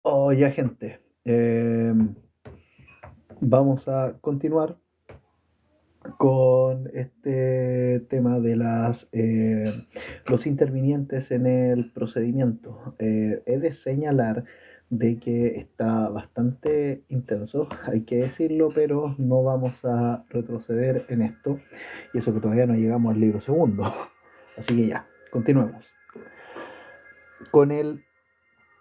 Oye, gente, vamos a continuar con este tema de los intervinientes en el procedimiento. He de señalar de que está bastante intenso, hay que decirlo, pero no vamos a retroceder en esto, y eso que todavía no llegamos al libro segundo. Así que ya, continuemos. Con el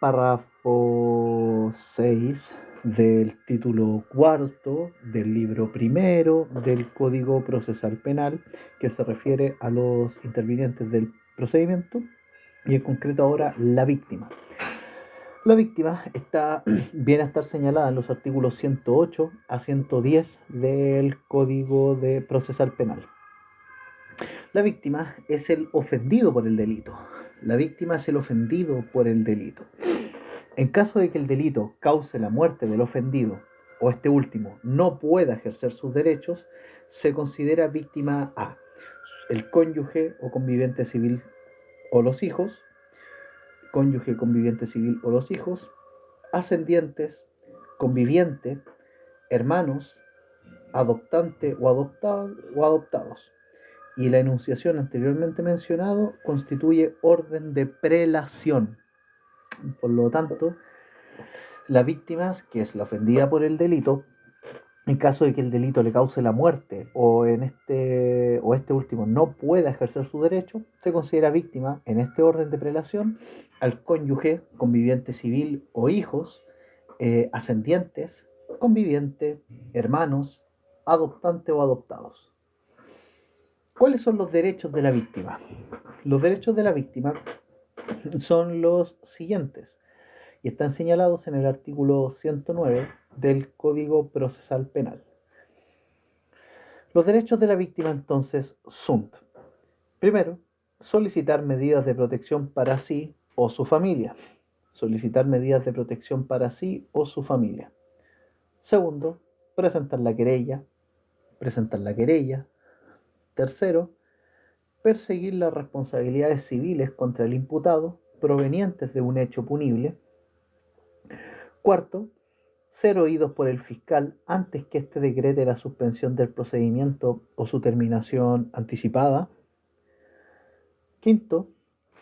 párrafo 6 del título cuarto del libro primero del Código Procesal Penal, que se refiere a los intervinientes del procedimiento y en concreto ahora la víctima. La víctima viene a estar señalada en los artículos 108 a 110 del Código de Procesal Penal. La víctima es el ofendido por el delito. La víctima es el ofendido por el delito. En caso de que el delito cause la muerte del ofendido o este último no pueda ejercer sus derechos, se considera víctima A, el cónyuge o conviviente civil o los hijos, cónyuge, conviviente civil o los hijos, ascendientes, conviviente, hermanos, adoptante o adoptados. Y la enunciación anteriormente mencionado constituye orden de prelación. Por lo tanto, la víctima, que es la ofendida por el delito, en caso de que el delito le cause la muerte o este último no pueda ejercer su derecho, se considera víctima en este orden de prelación al cónyuge, conviviente civil o hijos, ascendientes, conviviente, hermanos, adoptante o adoptados. ¿Cuáles son los derechos de la víctima? Los derechos de la víctima son los siguientes y están señalados en el artículo 109 del Código Procesal Penal. Los derechos de la víctima entonces son, primero, solicitar medidas de protección para sí o su familia. Solicitar medidas de protección para sí o su familia. Segundo, presentar la querella. Presentar la querella. Tercero, perseguir las responsabilidades civiles contra el imputado provenientes de un hecho punible. Cuarto, ser oídos por el fiscal antes que éste decrete la suspensión del procedimiento o su terminación anticipada. Quinto,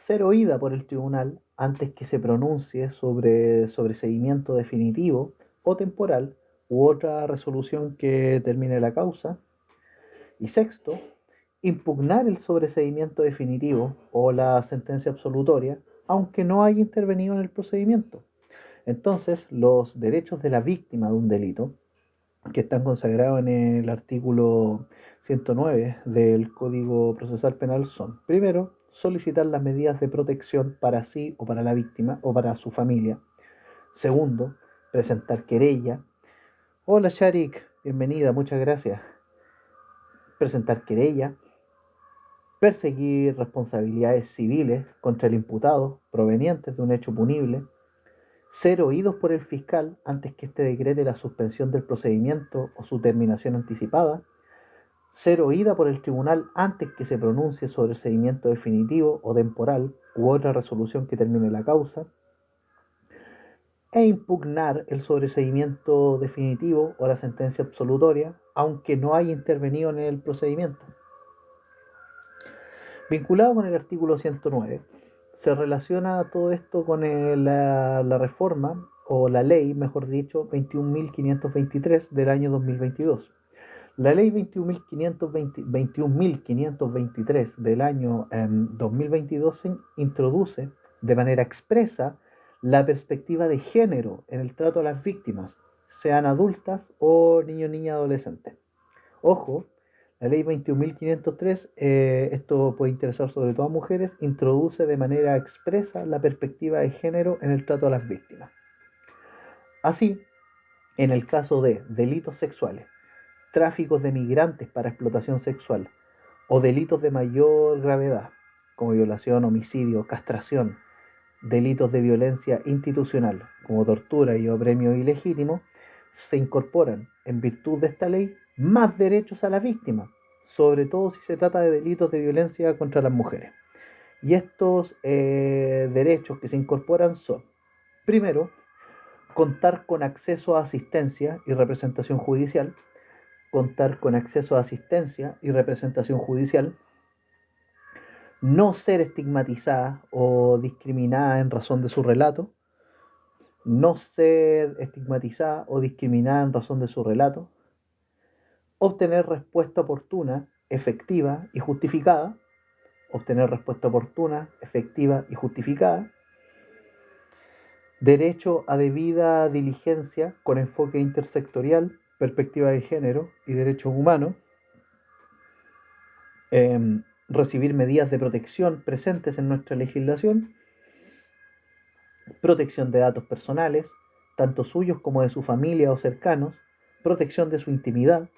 ser oída por el tribunal antes que se pronuncie sobre sobreseimiento definitivo o temporal u otra resolución que termine la causa. Y sexto, impugnar el sobreseimiento definitivo o la sentencia absolutoria aunque no haya intervenido en el procedimiento. Entonces, los derechos de la víctima de un delito, que están consagrados en el artículo 109 del Código Procesal Penal, son, primero, solicitar las medidas de protección para sí o para la víctima o para su familia. Segundo, presentar querella. Hola Sharik, bienvenida, muchas gracias. Presentar querella. Perseguir responsabilidades civiles contra el imputado provenientes de un hecho punible. Ser oídos por el fiscal antes que éste decrete la suspensión del procedimiento o su terminación anticipada. Ser oída por el tribunal antes que se pronuncie sobre el seguimiento definitivo o temporal u otra resolución que termine la causa. E impugnar el sobreseimiento definitivo o la sentencia absolutoria, aunque no haya intervenido en el procedimiento. Vinculado con el artículo 109, se relaciona todo esto con la reforma, o la ley, mejor dicho, 21.523 del año 2022. La ley 21.523 del año 2022 introduce de manera expresa la perspectiva de género en el trato a las víctimas, sean adultas o niños, niñas, adolescentes. Ojo, la ley 21.503, esto puede interesar sobre todo a mujeres, introduce de manera expresa la perspectiva de género en el trato a las víctimas. Así, en el caso de delitos sexuales, tráficos de migrantes para explotación sexual o delitos de mayor gravedad, como violación, homicidio, castración, delitos de violencia institucional, como tortura y apremio ilegítimo, se incorporan, en virtud de esta ley, más derechos a la víctima, sobre todo si se trata de delitos de violencia contra las mujeres. Y estos derechos que se incorporan son, primero, contar con acceso a asistencia y representación judicial, contar con acceso a asistencia y representación judicial, no ser estigmatizada o discriminada en razón de su relato, no ser estigmatizada o discriminada en razón de su relato, obtener respuesta oportuna, efectiva y justificada, obtener respuesta oportuna, efectiva y justificada, derecho a debida diligencia con enfoque intersectorial, perspectiva de género y derechos humanos, recibir medidas de protección presentes en nuestra legislación, protección de datos personales, tanto suyos como de su familia o cercanos, protección de su intimidad,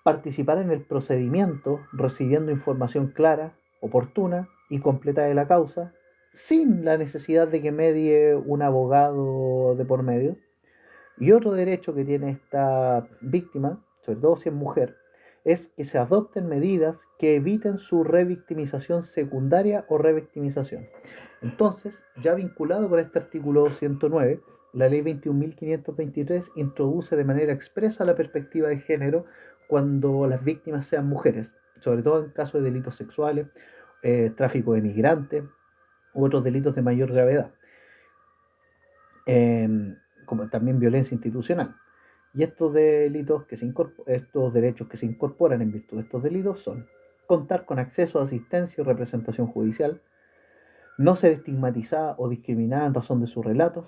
participar en el procedimiento recibiendo información clara, oportuna y completa de la causa, sin la necesidad de que medie un abogado de por medio. Y otro derecho que tiene esta víctima, sobre todo si es mujer, es que se adopten medidas que eviten su revictimización secundaria o revictimización. Entonces, ya vinculado con este artículo 109, la ley 21.523 introduce de manera expresa la perspectiva de género cuando las víctimas sean mujeres, sobre todo en casos de delitos sexuales, tráfico de migrantes u otros delitos de mayor gravedad, como también violencia institucional. Y estos derechos que se incorporan en virtud de estos delitos son contar con acceso a asistencia y representación judicial, no ser estigmatizada o discriminada en razón de su relato,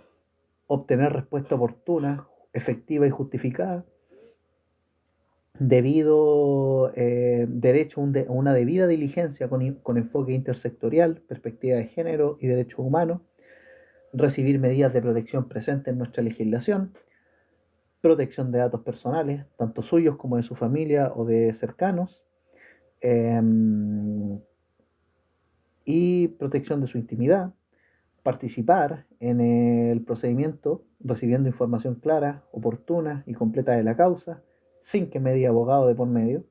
obtener respuesta oportuna, efectiva y justificada, derecho a una debida diligencia con enfoque intersectorial, perspectiva de género y derechos humanos, recibir medidas de protección presentes en nuestra legislación, protección de datos personales, tanto suyos como de su familia o de cercanos, y protección de su intimidad, participar en el procedimiento recibiendo información clara, oportuna y completa de la causa, sin que medie abogado de por medio,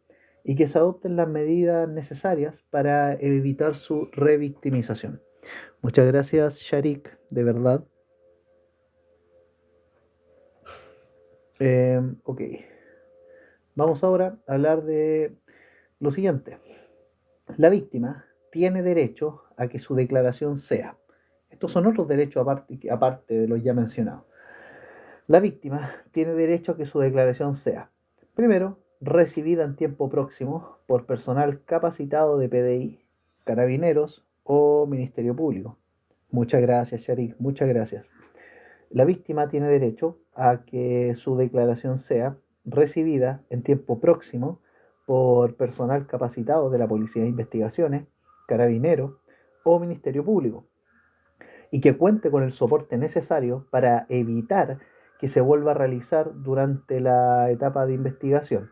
y que se adopten las medidas necesarias para evitar su revictimización. Muchas gracias, Sharik, de verdad. Ok. Vamos ahora a hablar de lo siguiente. La víctima tiene derecho a que su declaración sea. Estos son otros derechos aparte de los ya mencionados. La víctima tiene derecho a que su declaración sea, primero, recibida en tiempo próximo por personal capacitado de PDI, carabineros o Ministerio Público. Muchas gracias, Sharik, muchas gracias. La víctima tiene derecho a que su declaración sea recibida en tiempo próximo por personal capacitado de la Policía de Investigaciones, Carabineros o Ministerio Público, y que cuente con el soporte necesario para evitar que se vuelva a realizar durante la etapa de investigación,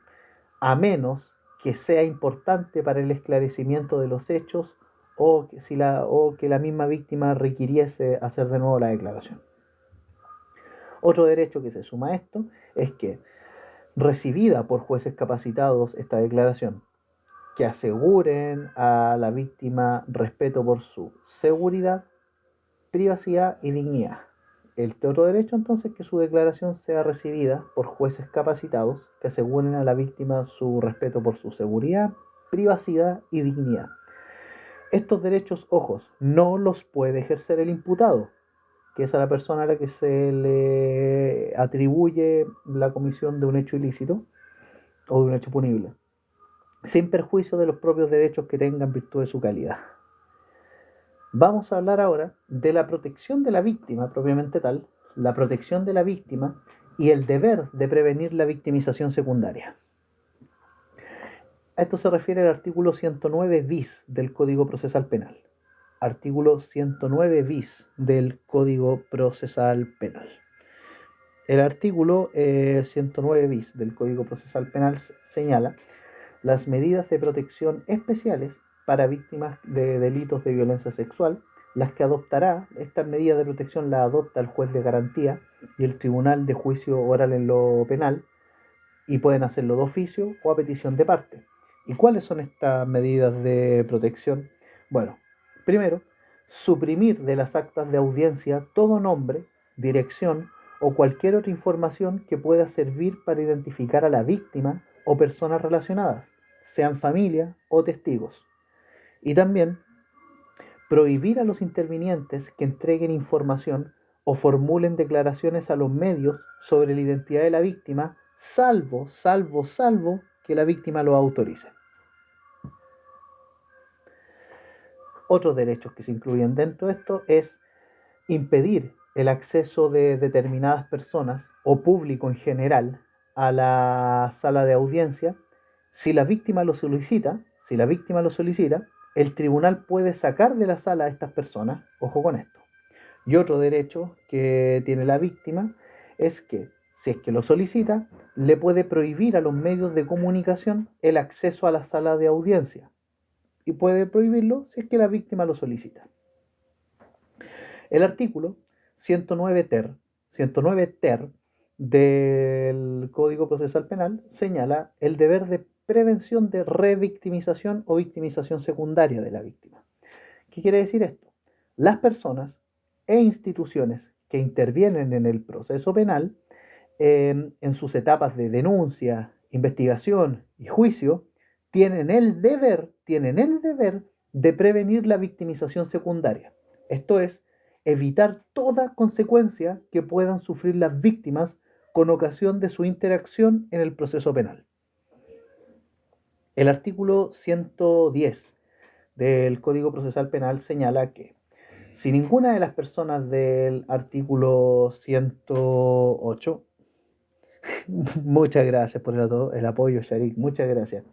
a menos que sea importante para el esclarecimiento de los hechos o que la misma víctima requiriese hacer de nuevo la declaración. Otro derecho que se suma a esto es que, recibida por jueces capacitados esta declaración, que aseguren a la víctima respeto por su seguridad, privacidad y dignidad. Este otro derecho entonces que su declaración sea recibida por jueces capacitados que aseguren a la víctima su respeto por su seguridad, privacidad y dignidad. Estos derechos, ojos, no los puede ejercer el imputado, que es a la persona a la que se le atribuye la comisión de un hecho ilícito o de un hecho punible, sin perjuicio de los propios derechos que tenga en virtud de su calidad. Vamos a hablar ahora de la protección de la víctima propiamente tal, la protección de la víctima y el deber de prevenir la victimización secundaria. A esto se refiere el artículo 109 bis del Código Procesal Penal. Artículo 109 bis del Código Procesal Penal. El artículo 109 bis del Código Procesal Penal señala las medidas de protección especiales para víctimas de delitos de violencia sexual, las que adoptará. Estas medidas de protección las adopta el juez de garantía y el tribunal de juicio oral en lo penal, y pueden hacerlo de oficio o a petición de parte. ¿Y cuáles son estas medidas de protección? Bueno, primero, suprimir de las actas de audiencia todo nombre, dirección o cualquier otra información que pueda servir para identificar a la víctima o personas relacionadas, sean familia o testigos. Y también prohibir a los intervinientes que entreguen información o formulen declaraciones a los medios sobre la identidad de la víctima, salvo que la víctima lo autorice. Otros derechos que se incluyen dentro de esto es impedir el acceso de determinadas personas o público en general a la sala de audiencia. Si la víctima lo solicita, el tribunal puede sacar de la sala a estas personas, ojo con esto. Y otro derecho que tiene la víctima es que, si es que lo solicita, le puede prohibir a los medios de comunicación el acceso a la sala de audiencia. Y puede prohibirlo si es que la víctima lo solicita. El artículo 109 ter del Código Procesal Penal señala el deber de prevención de revictimización o victimización secundaria de la víctima. ¿Qué quiere decir esto? Las personas e instituciones que intervienen en el proceso penal en sus etapas de denuncia, investigación y juicio tienen el deber de prevenir la victimización secundaria. Esto es, evitar toda consecuencia que puedan sufrir las víctimas con ocasión de su interacción en el proceso penal. El artículo 110 del Código Procesal Penal señala que si ninguna de las personas del artículo 108, muchas gracias por el apoyo, Sharik, muchas gracias.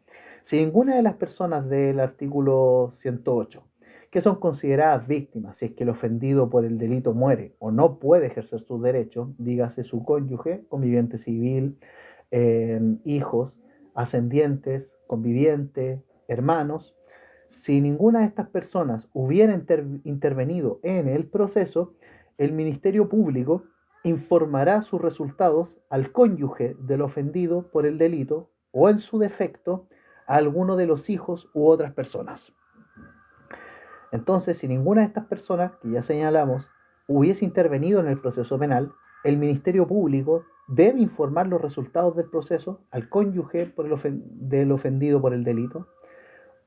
Si ninguna de las personas del artículo 108, que son consideradas víctimas, si es que el ofendido por el delito muere o no puede ejercer sus derechos, dígase su cónyuge, conviviente civil, hijos, ascendientes, convivientes, hermanos, si ninguna de estas personas hubiera intervenido en el proceso, el Ministerio Público informará sus resultados al cónyuge del ofendido por el delito o, en su defecto, a alguno de los hijos u otras personas. Entonces, si ninguna de estas personas que ya señalamos hubiese intervenido en el proceso penal, el Ministerio Público debe informar los resultados del proceso al cónyuge del ofendido por el delito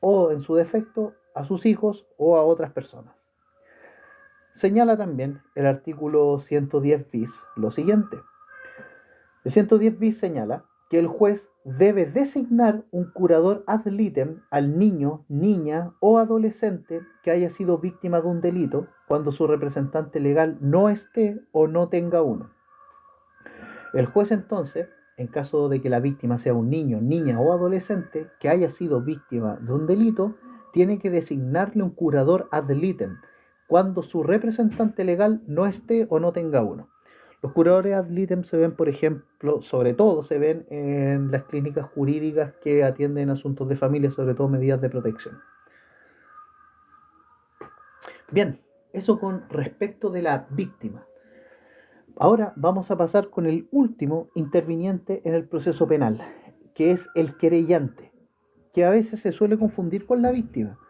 o, en su defecto, a sus hijos o a otras personas. Señala también el artículo 110 bis lo siguiente. El 110 bis señala que el juez debe designar un curador ad litem al niño, niña o adolescente que haya sido víctima de un delito cuando su representante legal no esté o no tenga uno. El juez entonces, en caso de que la víctima sea un niño, niña o adolescente que haya sido víctima de un delito, tiene que designarle un curador ad litem cuando su representante legal no esté o no tenga uno. Los curadores ad litem se ven, por ejemplo, sobre todo se ven en las clínicas jurídicas que atienden asuntos de familia, sobre todo medidas de protección. Bien, eso con respecto de la víctima. Ahora vamos a pasar con el último interviniente en el proceso penal, que es el querellante, que a veces se suele confundir con la víctima,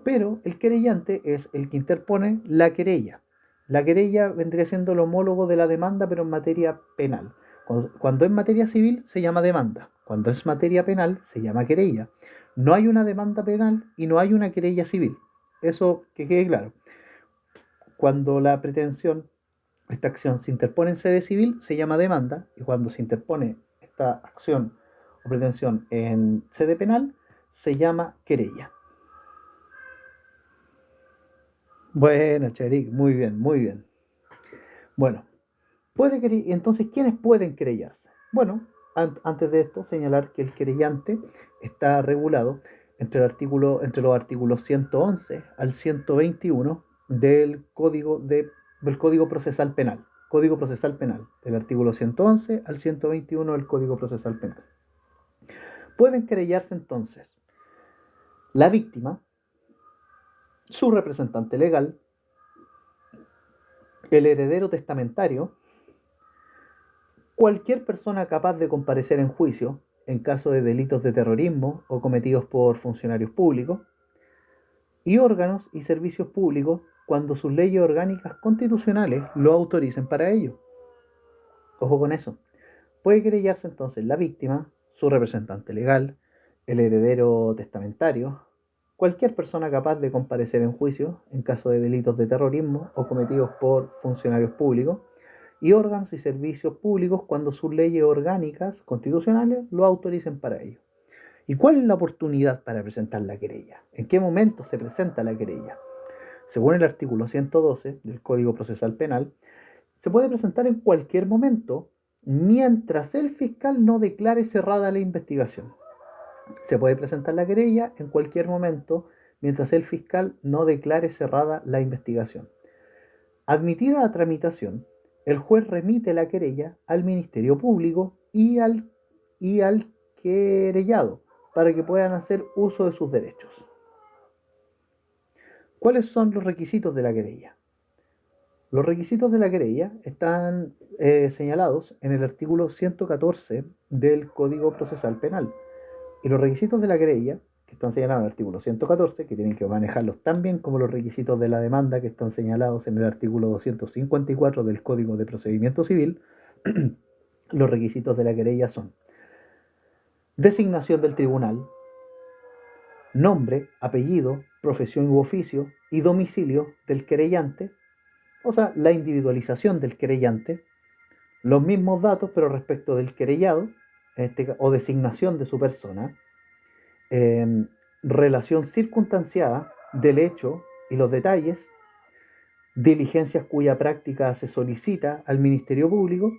pero el querellante es el que interpone la querella. La querella vendría siendo el homólogo de la demanda, pero en materia penal. Cuando es materia civil se llama demanda, cuando es materia penal se llama querella. No hay una demanda penal y no hay una querella civil. Eso que quede claro. Cuando la pretensión, esta acción se interpone en sede civil se llama demanda, y cuando se interpone esta acción o pretensión en sede penal se llama querella. Bueno, Charik, muy bien, muy bien. Bueno, entonces, ¿quiénes pueden querellarse? Bueno, antes de esto, señalar que el querellante está regulado entre los artículos 111 al 121 del Código Procesal Penal. Código Procesal Penal, del artículo 111 al 121 del Código Procesal Penal. Pueden querellarse entonces la víctima, su representante legal, el heredero testamentario, cualquier persona capaz de comparecer en juicio en caso de delitos de terrorismo o cometidos por funcionarios públicos, y órganos y servicios públicos cuando sus leyes orgánicas constitucionales lo autoricen para ello. Ojo con eso. Puede querellarse entonces la víctima, su representante legal, el heredero testamentario, cualquier persona capaz de comparecer en juicio en caso de delitos de terrorismo o cometidos por funcionarios públicos, y órganos y servicios públicos cuando sus leyes orgánicas constitucionales lo autoricen para ello. ¿Y cuál es la oportunidad para presentar la querella? ¿En qué momento se presenta la querella? Según el artículo 112 del Código Procesal Penal, se puede presentar en cualquier momento mientras el fiscal no declare cerrada la investigación. Se puede presentar la querella en cualquier momento mientras el fiscal no declare cerrada la investigación. Admitida a tramitación, el juez remite la querella al Ministerio Público y al querellado para que puedan hacer uso de sus derechos. ¿Cuáles son los requisitos de la querella? Los requisitos de la querella están señalados en el artículo 114 del Código Procesal Penal. Y los requisitos de la querella, que están señalados en el artículo 114, que tienen que manejarlos tan bien como los requisitos de la demanda que están señalados en el artículo 254 del Código de Procedimiento Civil, los requisitos de la querella son designación del tribunal, nombre, apellido, profesión u oficio y domicilio del querellante, o sea, la individualización del querellante, los mismos datos pero respecto del querellado, o designación de su persona, relación circunstanciada del hecho y los detalles, diligencias cuya práctica se solicita al Ministerio Público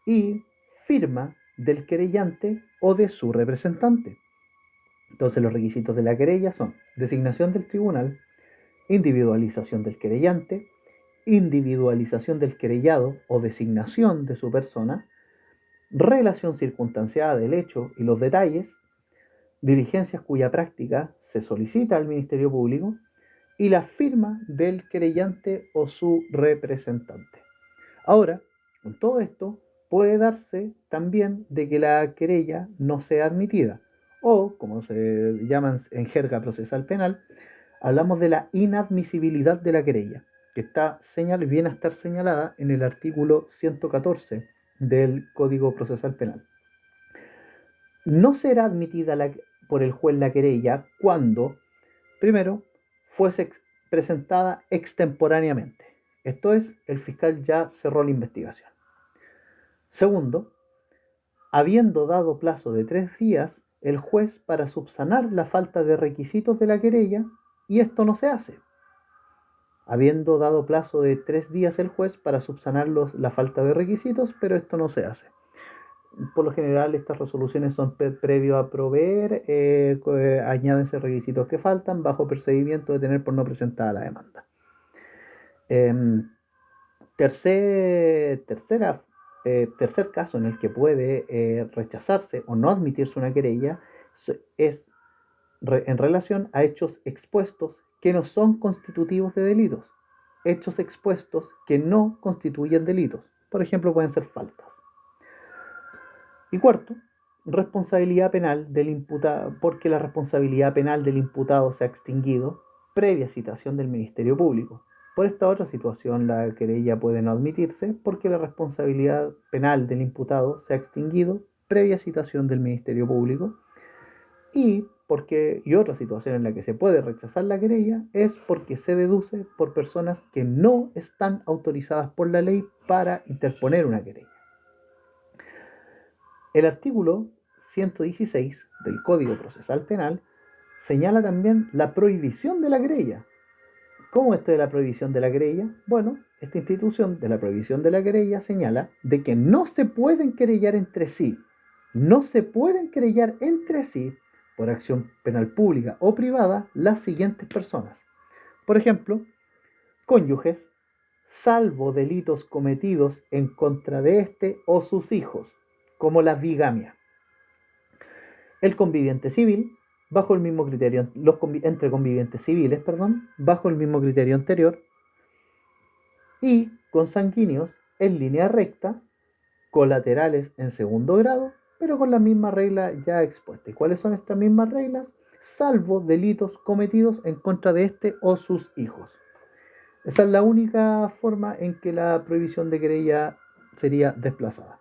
y firma del querellante o de su representante. Entonces los requisitos de la querella son designación del tribunal, individualización del querellante, individualización del querellado o designación de su persona, relación circunstanciada del hecho y los detalles, diligencias cuya práctica se solicita al Ministerio Público y la firma del querellante o su representante. Ahora, con todo esto, puede darse también de que la querella no sea admitida o, como se llama en jerga procesal penal, hablamos de la inadmisibilidad de la querella, que viene a estar señalada en el artículo 114 del Código Procesal Penal. No será admitida por el juez la querella cuando, primero, fuese presentada extemporáneamente. Esto es, el fiscal ya cerró la investigación. Segundo, habiendo dado plazo de 3 días el juez para subsanar la falta de requisitos de la querella, y esto no se hace. Habiendo dado plazo de 3 días el juez para subsanar la falta de requisitos, pero esto no se hace. Por lo general estas resoluciones son previo a proveer, añádense requisitos que faltan bajo procedimiento de tener por no presentada la demanda. Tercer caso en el que puede rechazarse o no admitirse una querella es en relación a hechos expuestos que no son constitutivos de delitos, hechos expuestos que no constituyen delitos, por ejemplo pueden ser faltas. Y cuarto, responsabilidad penal del imputado, porque la responsabilidad penal del imputado se ha extinguido previa citación del Ministerio Público. Por esta otra situación la querella puede no admitirse porque la responsabilidad penal del imputado se ha extinguido previa citación del Ministerio Público, y otra situación en la que se puede rechazar la querella es porque se deduce por personas que no están autorizadas por la ley para interponer una querella. El artículo 116 del Código Procesal Penal señala también la prohibición de la querella. ¿Cómo esto de la prohibición de la querella? Bueno, esta institución de la prohibición de la querella señala de que no se pueden querellar entre sí. No se pueden querellar entre sí por acción penal pública o privada las siguientes personas. Por ejemplo, cónyuges, salvo delitos cometidos en contra de éste o sus hijos, como la bigamia. El conviviente civil, bajo el mismo criterio, entre convivientes civiles, bajo el mismo criterio anterior, y consanguíneos en línea recta, colaterales en segundo grado, pero con las mismas reglas ya expuestas. ¿Y cuáles son estas mismas reglas? Salvo delitos cometidos en contra de éste o sus hijos. Esa es la única forma en que la prohibición de querella sería desplazada.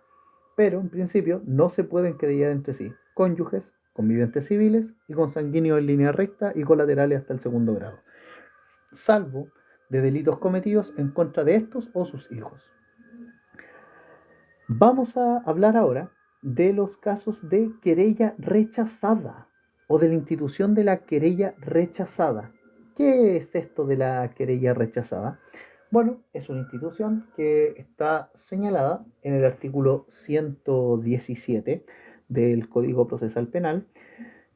Pero en principio no se pueden querellar entre sí cónyuges, convivientes civiles y consanguíneos en línea recta y colaterales hasta el segundo grado, salvo de delitos cometidos en contra de estos o sus hijos. Vamos a hablar ahora de los casos de querella rechazada o de la institución de la querella rechazada. ¿Qué es esto de la querella rechazada? Bueno, es una institución que está señalada en el artículo 117 del Código Procesal Penal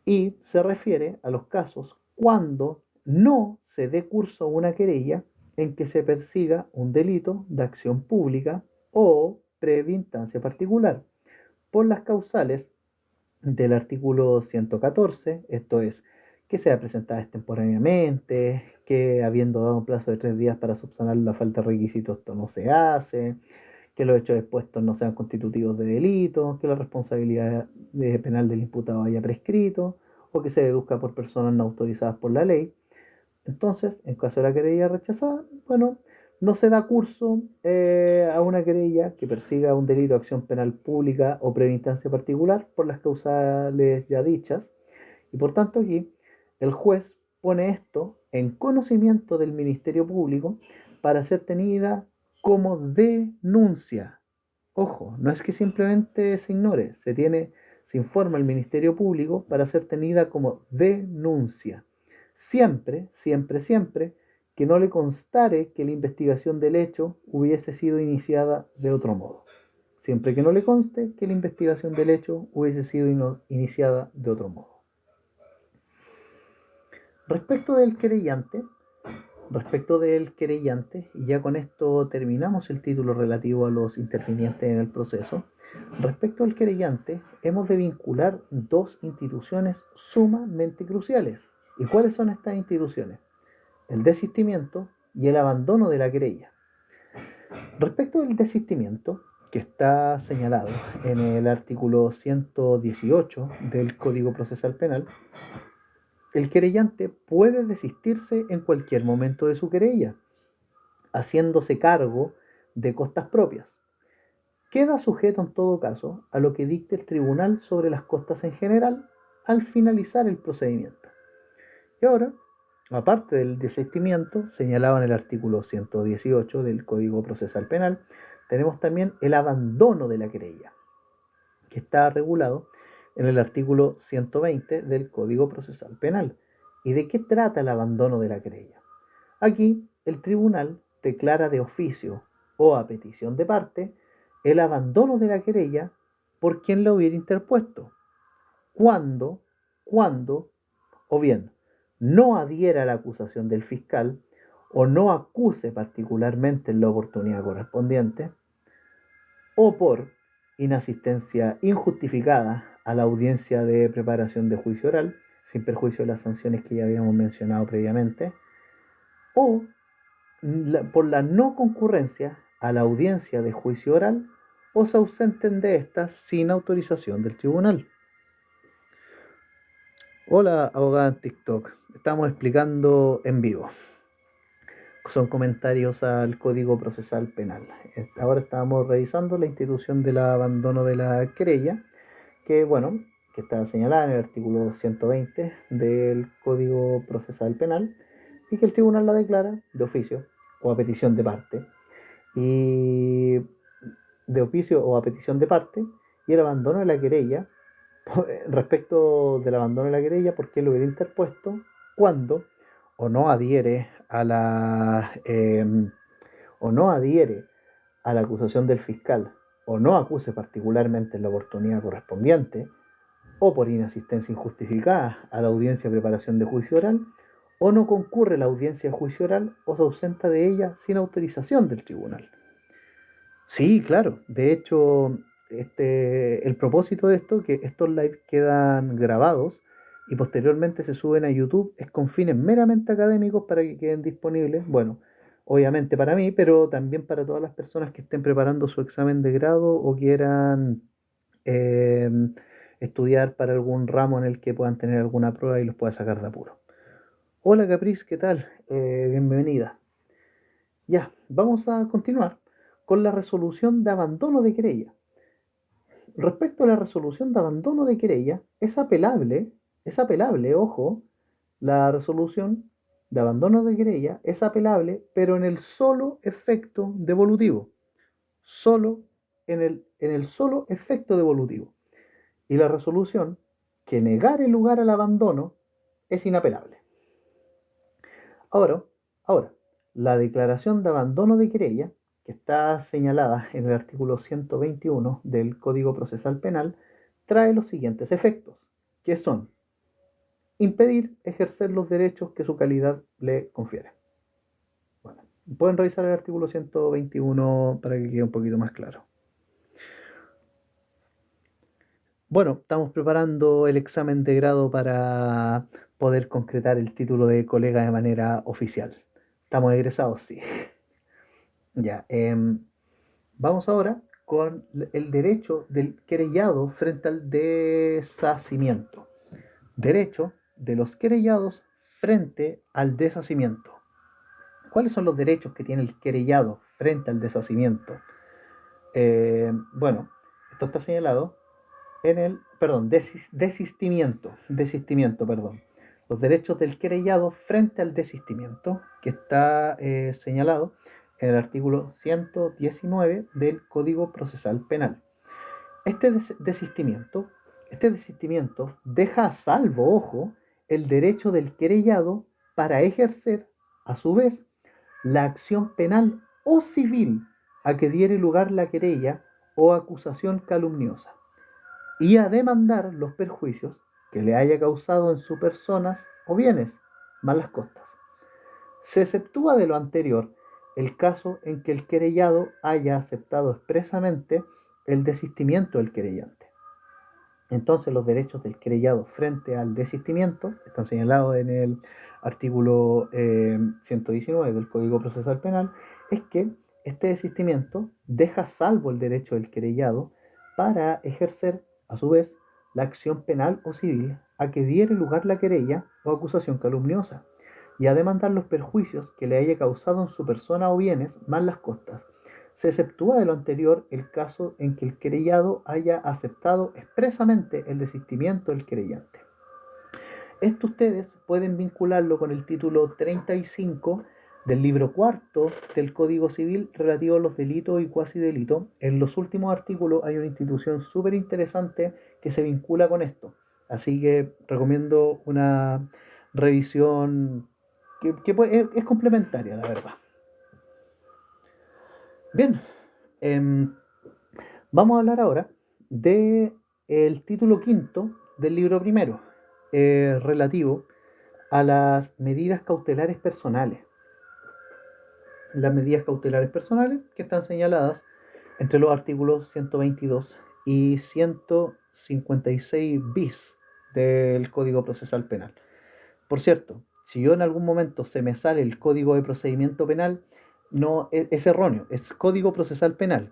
y se refiere a los casos cuando no se dé curso a una querella en que se persiga un delito de acción pública o previa instancia particular por las causales del artículo 114, esto es, que sea presentada extemporáneamente, que habiendo dado un plazo de 3 días para subsanar la falta de requisitos, esto no se hace, que los hechos expuestos no sean constitutivos de delito, que la responsabilidad penal del imputado haya prescrito, o que se deduzca por personas no autorizadas por la ley. Entonces, en caso de la querella rechazada, bueno, no se da curso a una querella que persiga un delito de acción penal pública o previa instancia particular por las causales ya dichas, y por tanto aquí el juez pone esto en conocimiento del Ministerio Público para ser tenida como denuncia. Ojo, no es que simplemente se ignore, se informa al Ministerio Público para ser tenida como denuncia. Siempre, siempre, siempre que no le constare que la investigación del hecho hubiese sido iniciada de otro modo. Siempre que no le conste que la investigación del hecho hubiese sido iniciada de otro modo. Respecto del querellante, y ya con esto terminamos el título relativo a los intervinientes en el proceso, respecto al querellante hemos de vincular dos instituciones sumamente cruciales. ¿Y cuáles son estas instituciones? El desistimiento y el abandono de la querella. Respecto del desistimiento, que está señalado en el artículo 118 del Código Procesal Penal, el querellante puede desistirse en cualquier momento de su querella, haciéndose cargo de costas propias. Queda sujeto en todo caso a lo que dicte el tribunal sobre las costas en general al finalizar el procedimiento. Y ahora, aparte del desistimiento señalado en el artículo 118 del Código Procesal Penal, tenemos también el abandono de la querella, que está regulado en el artículo 120 del Código Procesal Penal. ¿Y de qué trata el abandono de la querella? Aquí el tribunal declara de oficio o a petición de parte el abandono de la querella por quien la hubiera interpuesto, cuando, o bien, no adhiera a la acusación del fiscal o no acuse particularmente en la oportunidad correspondiente, o por inasistencia injustificada a la audiencia de preparación de juicio oral, sin perjuicio de las sanciones que ya habíamos mencionado previamente, o por la no concurrencia a la audiencia de juicio oral o se ausenten de estas sin autorización del tribunal. Hola, abogada en TikTok. Estamos explicando en vivo. Son comentarios al Código Procesal Penal. Ahora estamos revisando la institución del abandono de la querella, que está señalada en el artículo 120 del Código Procesal Penal y que el tribunal la declara de oficio o a petición de parte. Y de oficio o a petición de parte, y el abandono de la querella, respecto del abandono de la querella, ¿por qué lo hubiera interpuesto? Cuando o no adhiere a la acusación del fiscal o no acuse particularmente en la oportunidad correspondiente, o por inasistencia injustificada a la audiencia de preparación de juicio oral, o no concurre la audiencia de juicio oral o se ausenta de ella sin autorización del tribunal. Sí, claro. De hecho, el propósito de esto, que estos lives quedan grabados y posteriormente se suben a YouTube, es con fines meramente académicos para que queden disponibles, bueno, obviamente para mí, pero también para todas las personas que estén preparando su examen de grado o quieran eh, estudiar para algún ramo en el que puedan tener alguna prueba y los pueda sacar de apuro. Hola Capriz, ¿qué tal? Bienvenida. Ya, vamos a continuar con la resolución de abandono de querella. Respecto a la resolución de abandono de querella, es apelable, ojo, la resolución de abandono de querella es apelable, pero en el solo efecto devolutivo, solo en el solo efecto devolutivo. Y la resolución que negare lugar al abandono es inapelable. Ahora, ahora, la declaración de abandono de querella, que está señalada en el artículo 121 del Código Procesal Penal, trae los siguientes efectos, que son impedir ejercer los derechos que su calidad le confiere. Bueno, pueden revisar el artículo 121 para que quede un poquito más claro. Bueno, estamos preparando el examen de grado para poder concretar el título de colega de manera oficial. Estamos egresados, sí. Ya, vamos ahora con el derecho del querellado frente al deshacimiento. Derecho de los querellados frente al deshacimiento. ¿Cuáles son los derechos que tiene el querellado frente al deshacimiento? Bueno, esto está señalado en el, desistimiento, perdón. Los derechos del querellado frente al desistimiento, que está señalado en el artículo 119 del Código Procesal Penal. Este desistimiento deja a salvo, ojo, el derecho del querellado para ejercer, a su vez, la acción penal o civil a que diere lugar la querella o acusación calumniosa, y a demandar los perjuicios que le haya causado en sus personas o bienes, más las costas. Se exceptúa de lo anterior el caso en que el querellado haya aceptado expresamente el desistimiento del querellante. Entonces los derechos del querellado frente al desistimiento están señalados en el artículo 119 del Código Procesal Penal, es que este desistimiento deja salvo el derecho del querellado para ejercer, a su vez, la acción penal o civil a que diere lugar la querella o acusación calumniosa, y a demandar los perjuicios que le haya causado en su persona o bienes, más las costas. Se exceptúa de lo anterior el caso en que el querellado haya aceptado expresamente el desistimiento del querellante. Esto ustedes pueden vincularlo con el título 35 del libro cuarto del Código Civil relativo a los delitos y cuasi delitos. En los últimos artículos hay una institución súper interesante que se vincula con esto. Así que recomiendo una revisión que es complementaria, la verdad. Bien, vamos a hablar ahora del título quinto del libro primero, relativo a las medidas cautelares personales. Las medidas cautelares personales que están señaladas entre los artículos 122 y 156 bis del Código Procesal Penal. Por cierto, si yo en algún momento se me sale el Código de Procedimiento Penal, no es erróneo, es Código Procesal Penal.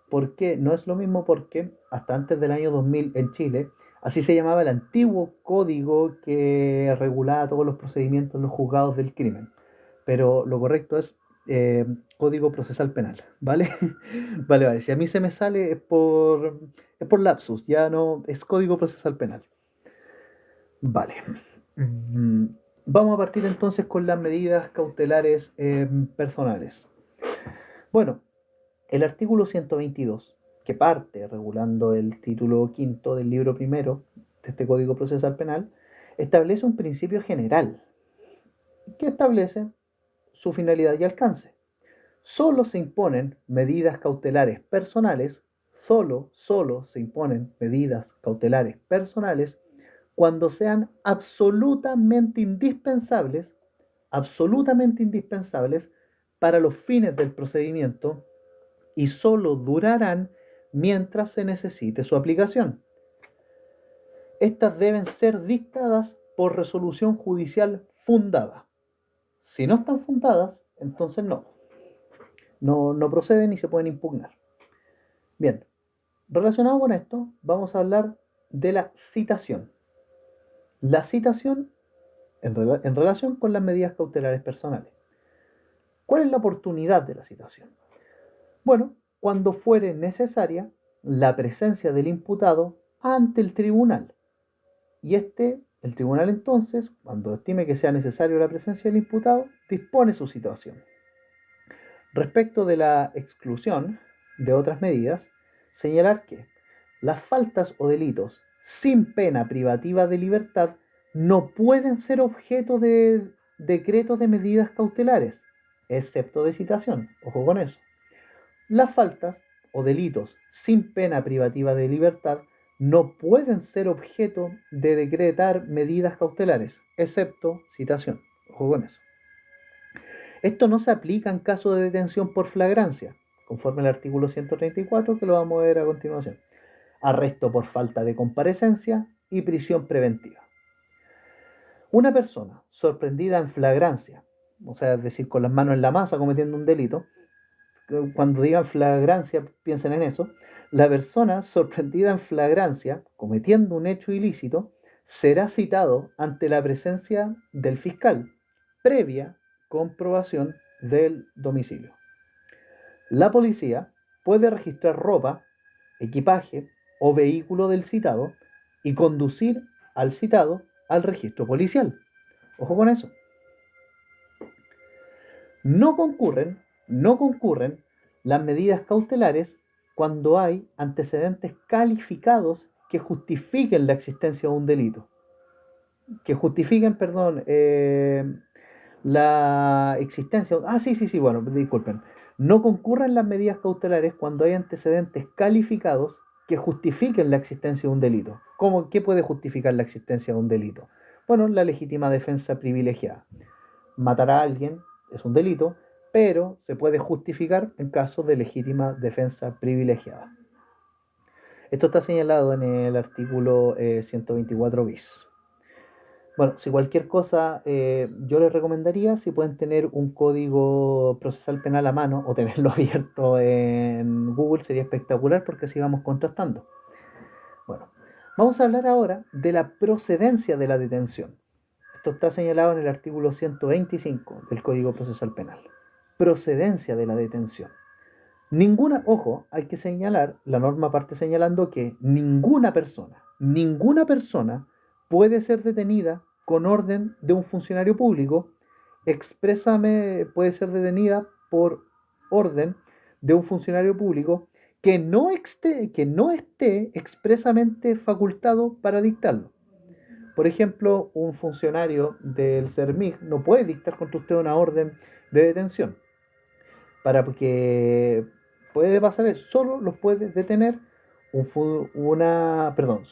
¿Por qué? No es lo mismo porque hasta antes del año 2000 en Chile, así se llamaba el antiguo código que regulaba todos los procedimientos en los juzgados del crimen. Pero lo correcto es Código Procesal Penal, ¿vale? Vale. Si a mí se me sale es por lapsus, ya no es Código Procesal Penal. Vale. Vamos a partir entonces con las medidas cautelares personales. Bueno, el artículo 122, que parte regulando el título quinto del libro primero de este Código Procesal Penal, establece un principio general que establece su finalidad y alcance. Solo se imponen medidas cautelares personales, solo se imponen medidas cautelares personales cuando sean absolutamente indispensables para los fines del procedimiento y solo durarán mientras se necesite su aplicación. Estas deben ser dictadas por resolución judicial fundada. Si no están fundadas, entonces no proceden y se pueden impugnar. Bien, relacionado con esto, vamos a hablar de la citación. La citación en relación con las medidas cautelares personales. ¿Cuál es la oportunidad de la citación? Bueno, cuando fuere necesaria la presencia del imputado ante el tribunal. Y el tribunal entonces, cuando estime que sea necesario la presencia del imputado, dispone su citación. Respecto de la exclusión de otras medidas, señalar que las faltas o delitos sin pena privativa de libertad no pueden ser objeto de decretos de medidas cautelares, excepto de citación. Ojo con eso. Las faltas o delitos sin pena privativa de libertad no pueden ser objeto de decretar medidas cautelares, excepto citación. Ojo con eso. Esto no se aplica en caso de detención por flagrancia, conforme al artículo 134, que lo vamos a ver a continuación. Arresto por falta de comparecencia y prisión preventiva. Una persona sorprendida en flagrancia, o sea, es decir, con las manos en la masa cometiendo un delito, cuando digan flagrancia, piensen en eso, la persona sorprendida en flagrancia, cometiendo un hecho ilícito, será citado ante la presencia del fiscal, previa comprobación del domicilio. La policía puede registrar ropa, equipaje o vehículo del citado y conducir al citado al registro policial. Ojo con eso. No concurren las medidas cautelares cuando hay antecedentes calificados que justifiquen la existencia de un delito. Que justifiquen, la existencia. Bueno, disculpen. No concurren las medidas cautelares cuando hay antecedentes calificados que justifiquen la existencia de un delito. ¿Qué puede justificar la existencia de un delito? Bueno, la legítima defensa privilegiada. Matar a alguien es un delito, pero se puede justificar en caso de legítima defensa privilegiada. Esto está señalado en el artículo 124 bis. Bueno, si cualquier cosa, yo les recomendaría, si pueden tener un código procesal penal a mano o tenerlo abierto en Google, sería espectacular porque así vamos contrastando. Bueno, vamos a hablar ahora de la procedencia de la detención. Esto está señalado en el artículo 125 del Código Procesal Penal. Procedencia de la detención. Hay que señalar, la norma parte señalando que ninguna persona puede ser detenida con orden de un funcionario público, puede ser detenida por orden de un funcionario público que no esté expresamente facultado para dictarlo. Por ejemplo, un funcionario del CERMIG no puede dictar contra usted una orden de detención. Puede pasar eso, solo los puede detener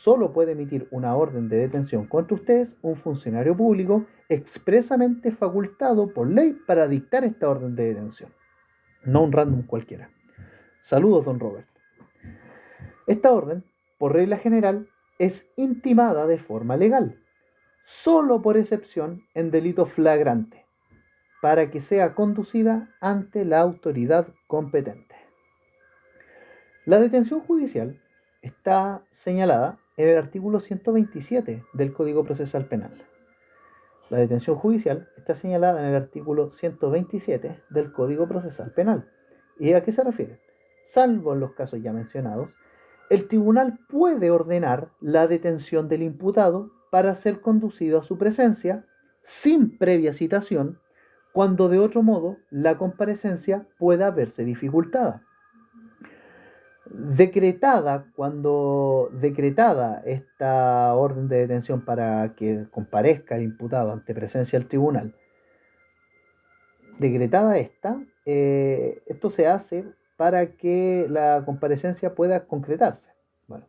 solo puede emitir una orden de detención contra ustedes un funcionario público expresamente facultado por ley para dictar esta orden de detención, no un random cualquiera. Saludos, don Robert. Esta orden, por regla general, es intimada de forma legal, solo por excepción en delito flagrante, para que sea conducida ante la autoridad competente. La detención judicial está señalada en el artículo 127 del Código Procesal Penal. La detención judicial está señalada en el artículo 127 del Código Procesal Penal. ¿Y a qué se refiere? Salvo en los casos ya mencionados, el tribunal puede ordenar la detención del imputado para ser conducido a su presencia sin previa citación, cuando de otro modo la comparecencia pueda verse dificultada. Decretada esta orden de detención para que comparezca el imputado ante presencia del tribunal, esto se hace para que la comparecencia pueda concretarse. Bueno,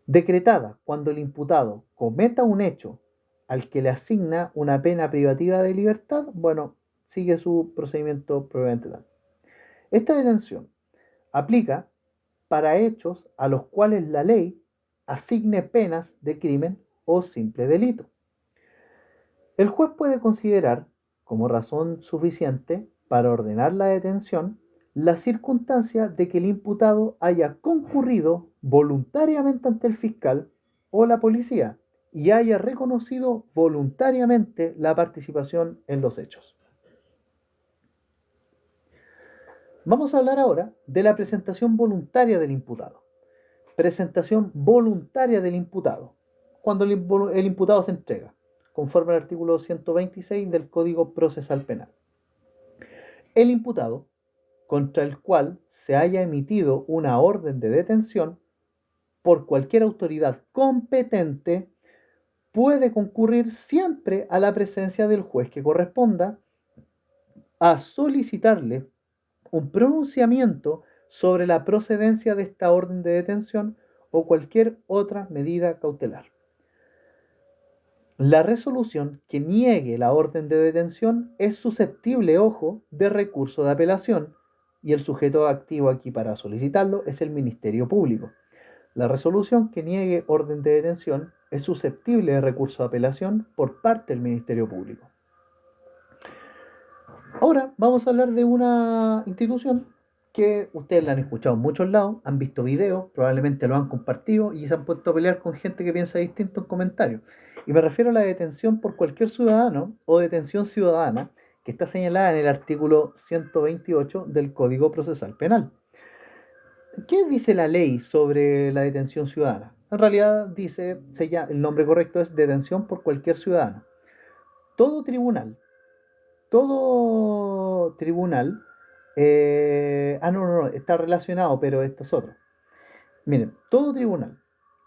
decretada cuando el imputado cometa un hecho al que le asigna una pena privativa de libertad, sigue su procedimiento propiamente tal. Esta detención aplica para hechos a los cuales la ley asigne penas de crimen o simple delito. El juez puede considerar como razón suficiente para ordenar la detención la circunstancia de que el imputado haya concurrido voluntariamente ante el fiscal o la policía y haya reconocido voluntariamente la participación en los hechos. Vamos a hablar ahora de la presentación voluntaria del imputado. Presentación voluntaria del imputado, cuando el imputado se entrega, conforme al artículo 126 del Código Procesal Penal. El imputado, contra el cual se haya emitido una orden de detención por cualquier autoridad competente, puede concurrir siempre a la presencia del juez que corresponda a solicitarle un pronunciamiento sobre la procedencia de esta orden de detención o cualquier otra medida cautelar. La resolución que niegue la orden de detención es susceptible, ojo, de recurso de apelación, y el sujeto activo aquí para solicitarlo es el Ministerio Público. La resolución que niegue orden de detención es susceptible de recurso de apelación por parte del Ministerio Público. Ahora vamos a hablar de una institución que ustedes la han escuchado en muchos lados, han visto videos, probablemente lo han compartido y se han puesto a pelear con gente que piensa distinto en comentarios. Y me refiero a la detención por cualquier ciudadano o detención ciudadana que está señalada en el artículo 128 del Código Procesal Penal. ¿Qué dice la ley sobre la detención ciudadana? En realidad dice, el nombre correcto es detención por cualquier ciudadano. Todo tribunal, no, está relacionado, pero esto es otro. Miren, todo tribunal,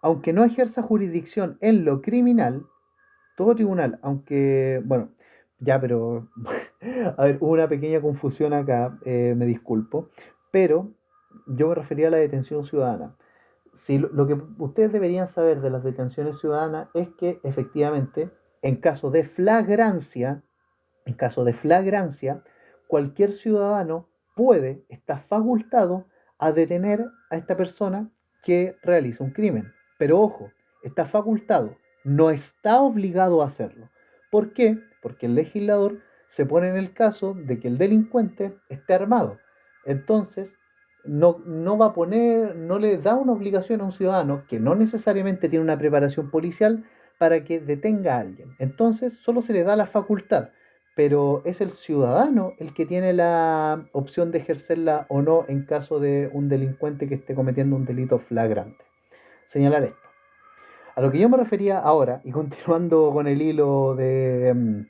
aunque no ejerza jurisdicción en lo criminal, todo tribunal, aunque, bueno, ya, pero, a ver, hubo una pequeña confusión acá, me disculpo, pero yo me refería a la detención ciudadana. Si lo que ustedes deberían saber de las detenciones ciudadanas es que efectivamente, en caso de flagrancia, cualquier ciudadano está facultado a detener a esta persona que realiza un crimen. Pero ojo, está facultado, no está obligado a hacerlo. ¿Por qué? Porque el legislador se pone en el caso de que el delincuente esté armado. Entonces, no le da una obligación a un ciudadano que no necesariamente tiene una preparación policial para que detenga a alguien. Entonces, solo se le da la facultad, pero es el ciudadano el que tiene la opción de ejercerla o no en caso de un delincuente que esté cometiendo un delito flagrante. Señalar esto. A lo que yo me refería ahora, y continuando con el hilo del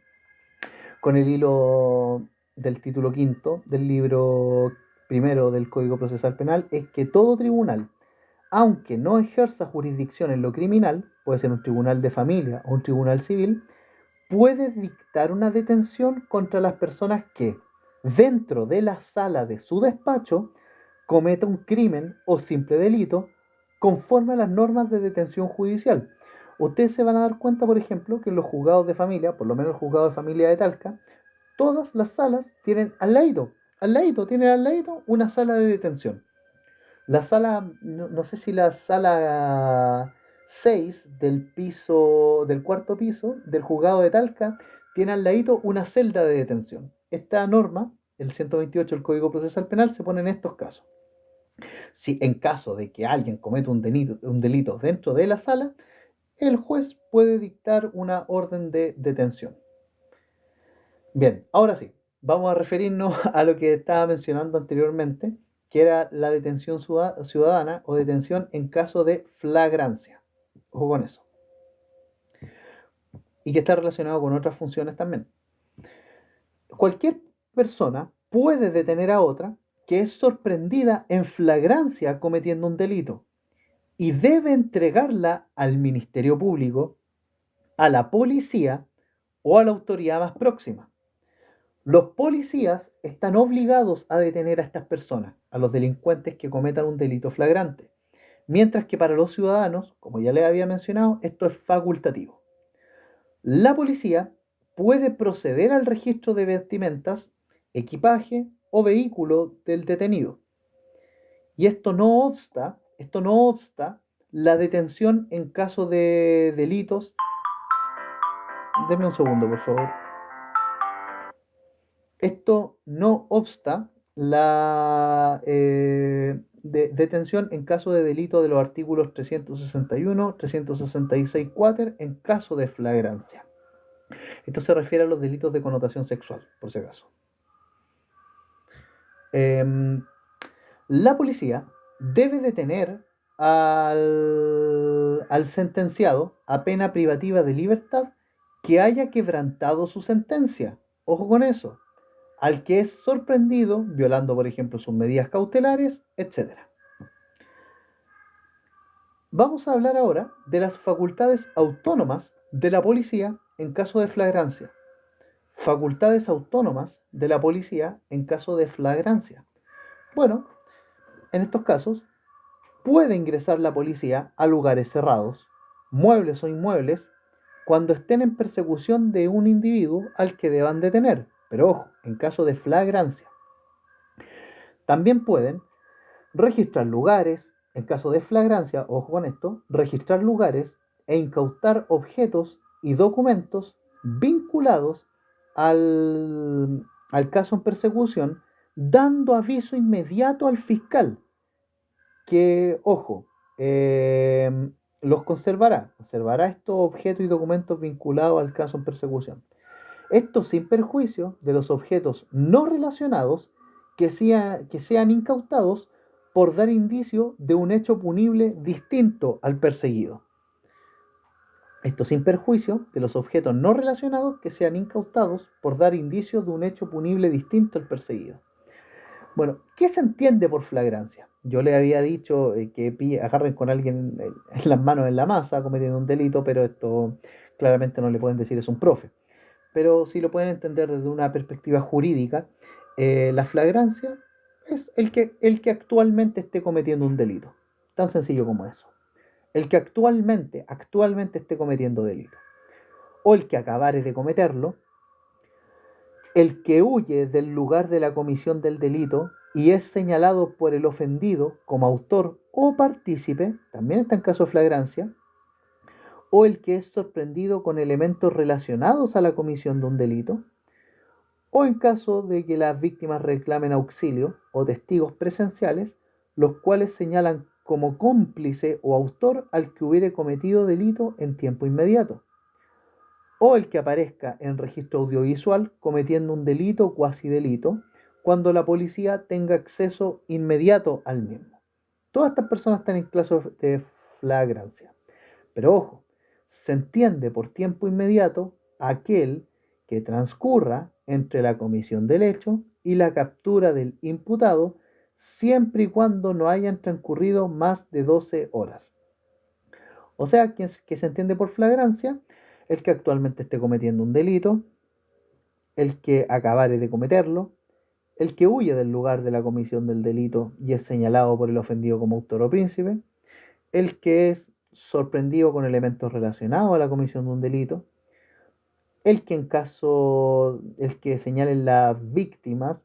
título quinto del libro primero del Código Procesal Penal, es que todo tribunal, aunque no ejerza jurisdicción en lo criminal, puede ser un tribunal de familia o un tribunal civil, puede dictar una detención contra las personas que, dentro de la sala de su despacho, cometa un crimen o simple delito conforme a las normas de detención judicial. Ustedes se van a dar cuenta, por ejemplo, que en los juzgados de familia, por lo menos el juzgado de familia de Talca, todas las salas tienen al ladito una sala de detención. La sala, no sé si la sala 6 del cuarto piso del juzgado de Talca tiene al ladito una celda de detención. Esta norma, el 128 del Código Procesal Penal, se pone en estos casos. Si en caso de que alguien cometa un delito dentro de la sala, el juez puede dictar una orden de detención. Bien, ahora sí, vamos a referirnos a lo que estaba mencionando anteriormente, que era la detención ciudadana o detención en caso de flagrancia. Ojo con eso. Y que está relacionado con otras funciones también. Cualquier persona puede detener a otra que es sorprendida en flagrancia cometiendo un delito y debe entregarla al Ministerio Público, a la policía o a la autoridad más próxima. Los policías están obligados a detener a estas personas, a los delincuentes que cometan un delito flagrante, mientras que para los ciudadanos, como ya les había mencionado, esto es facultativo. La policía puede proceder al registro de vestimentas, equipaje o vehículo del detenido. Y esto no obsta la detención en caso de delitos. Denme un segundo, por favor. Esto no obsta la detención en caso de delito de los artículos 361, 366 quater en caso de flagrancia. Esto se refiere a los delitos de connotación sexual, por si acaso. La policía debe detener al sentenciado a pena privativa de libertad que haya quebrantado su sentencia. Ojo con eso. Al que es sorprendido violando, por ejemplo, sus medidas cautelares, etc. Vamos a hablar ahora de las facultades autónomas de la policía en caso de flagrancia. Facultades autónomas de la policía en caso de flagrancia. Bueno, en estos casos puede ingresar la policía a lugares cerrados, muebles o inmuebles, cuando estén en persecución de un individuo al que deban detener. Pero ojo, en caso de flagrancia. También pueden registrar lugares, en caso de flagrancia, ojo con esto, registrar lugares e incautar objetos y documentos vinculados al caso en persecución, dando aviso inmediato al fiscal, que, ojo, los conservará estos objetos y documentos vinculados al caso en persecución. Esto sin perjuicio de los objetos no relacionados que sean incautados por dar indicio de un hecho punible distinto al perseguido. Esto sin perjuicio de los objetos no relacionados que sean incautados por dar indicio de un hecho punible distinto al perseguido. Bueno, ¿qué se entiende por flagrancia? Yo le había dicho que agarren con alguien en las manos en la masa cometiendo un delito, pero esto claramente no le pueden decir es un profe. Pero si lo pueden entender desde una perspectiva jurídica, la flagrancia es el que actualmente esté cometiendo un delito. Tan sencillo como eso. El que actualmente esté cometiendo delito. O el que acabare de cometerlo. El que huye del lugar de la comisión del delito y es señalado por el ofendido como autor o partícipe, también está en caso de flagrancia. O el que es sorprendido con elementos relacionados a la comisión de un delito, o en caso de que las víctimas reclamen auxilio o testigos presenciales, los cuales señalan como cómplice o autor al que hubiere cometido delito en tiempo inmediato, o el que aparezca en registro audiovisual cometiendo un delito o cuasi delito, cuando la policía tenga acceso inmediato al mismo. Todas estas personas están en caso de flagrancia. Pero ojo, se entiende por tiempo inmediato aquel que transcurra entre la comisión del hecho y la captura del imputado, siempre y cuando no hayan transcurrido más de 12 horas. O sea, que se entiende por flagrancia, el que actualmente esté cometiendo un delito, el que acabare de cometerlo, el que huye del lugar de la comisión del delito y es señalado por el ofendido como autor o príncipe, el que es sorprendido con elementos relacionados a la comisión de un delito, el que señalen las víctimas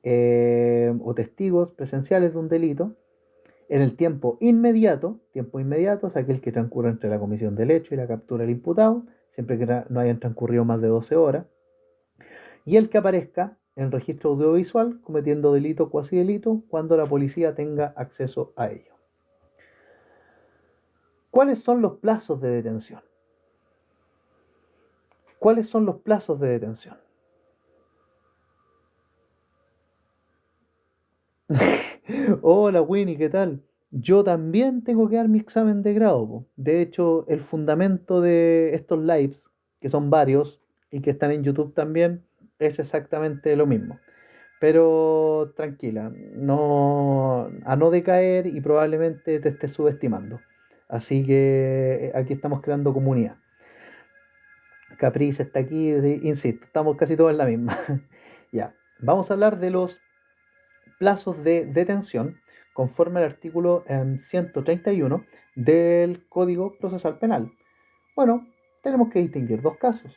o testigos presenciales de un delito en el tiempo inmediato, es aquel que transcurre entre la comisión del hecho y la captura del imputado, siempre que no hayan transcurrido más de 12 horas, y el que aparezca en registro audiovisual cometiendo delito o cuasi delito cuando la policía tenga acceso a ello. ¿Cuáles son los plazos de detención? ¿Cuáles son los plazos de detención? Hola Winnie, ¿qué tal? Yo también tengo que dar mi examen de grado, po. De hecho, el fundamento de estos lives, que son varios y que están en YouTube también, es exactamente lo mismo. Pero tranquila, a no decaer y probablemente te estés subestimando. Así que aquí estamos creando comunidad. Caprice está aquí, insisto, estamos casi todos en la misma. Ya, vamos a hablar de los plazos de detención conforme al artículo 131 del Código Procesal Penal. Bueno, tenemos que distinguir dos casos,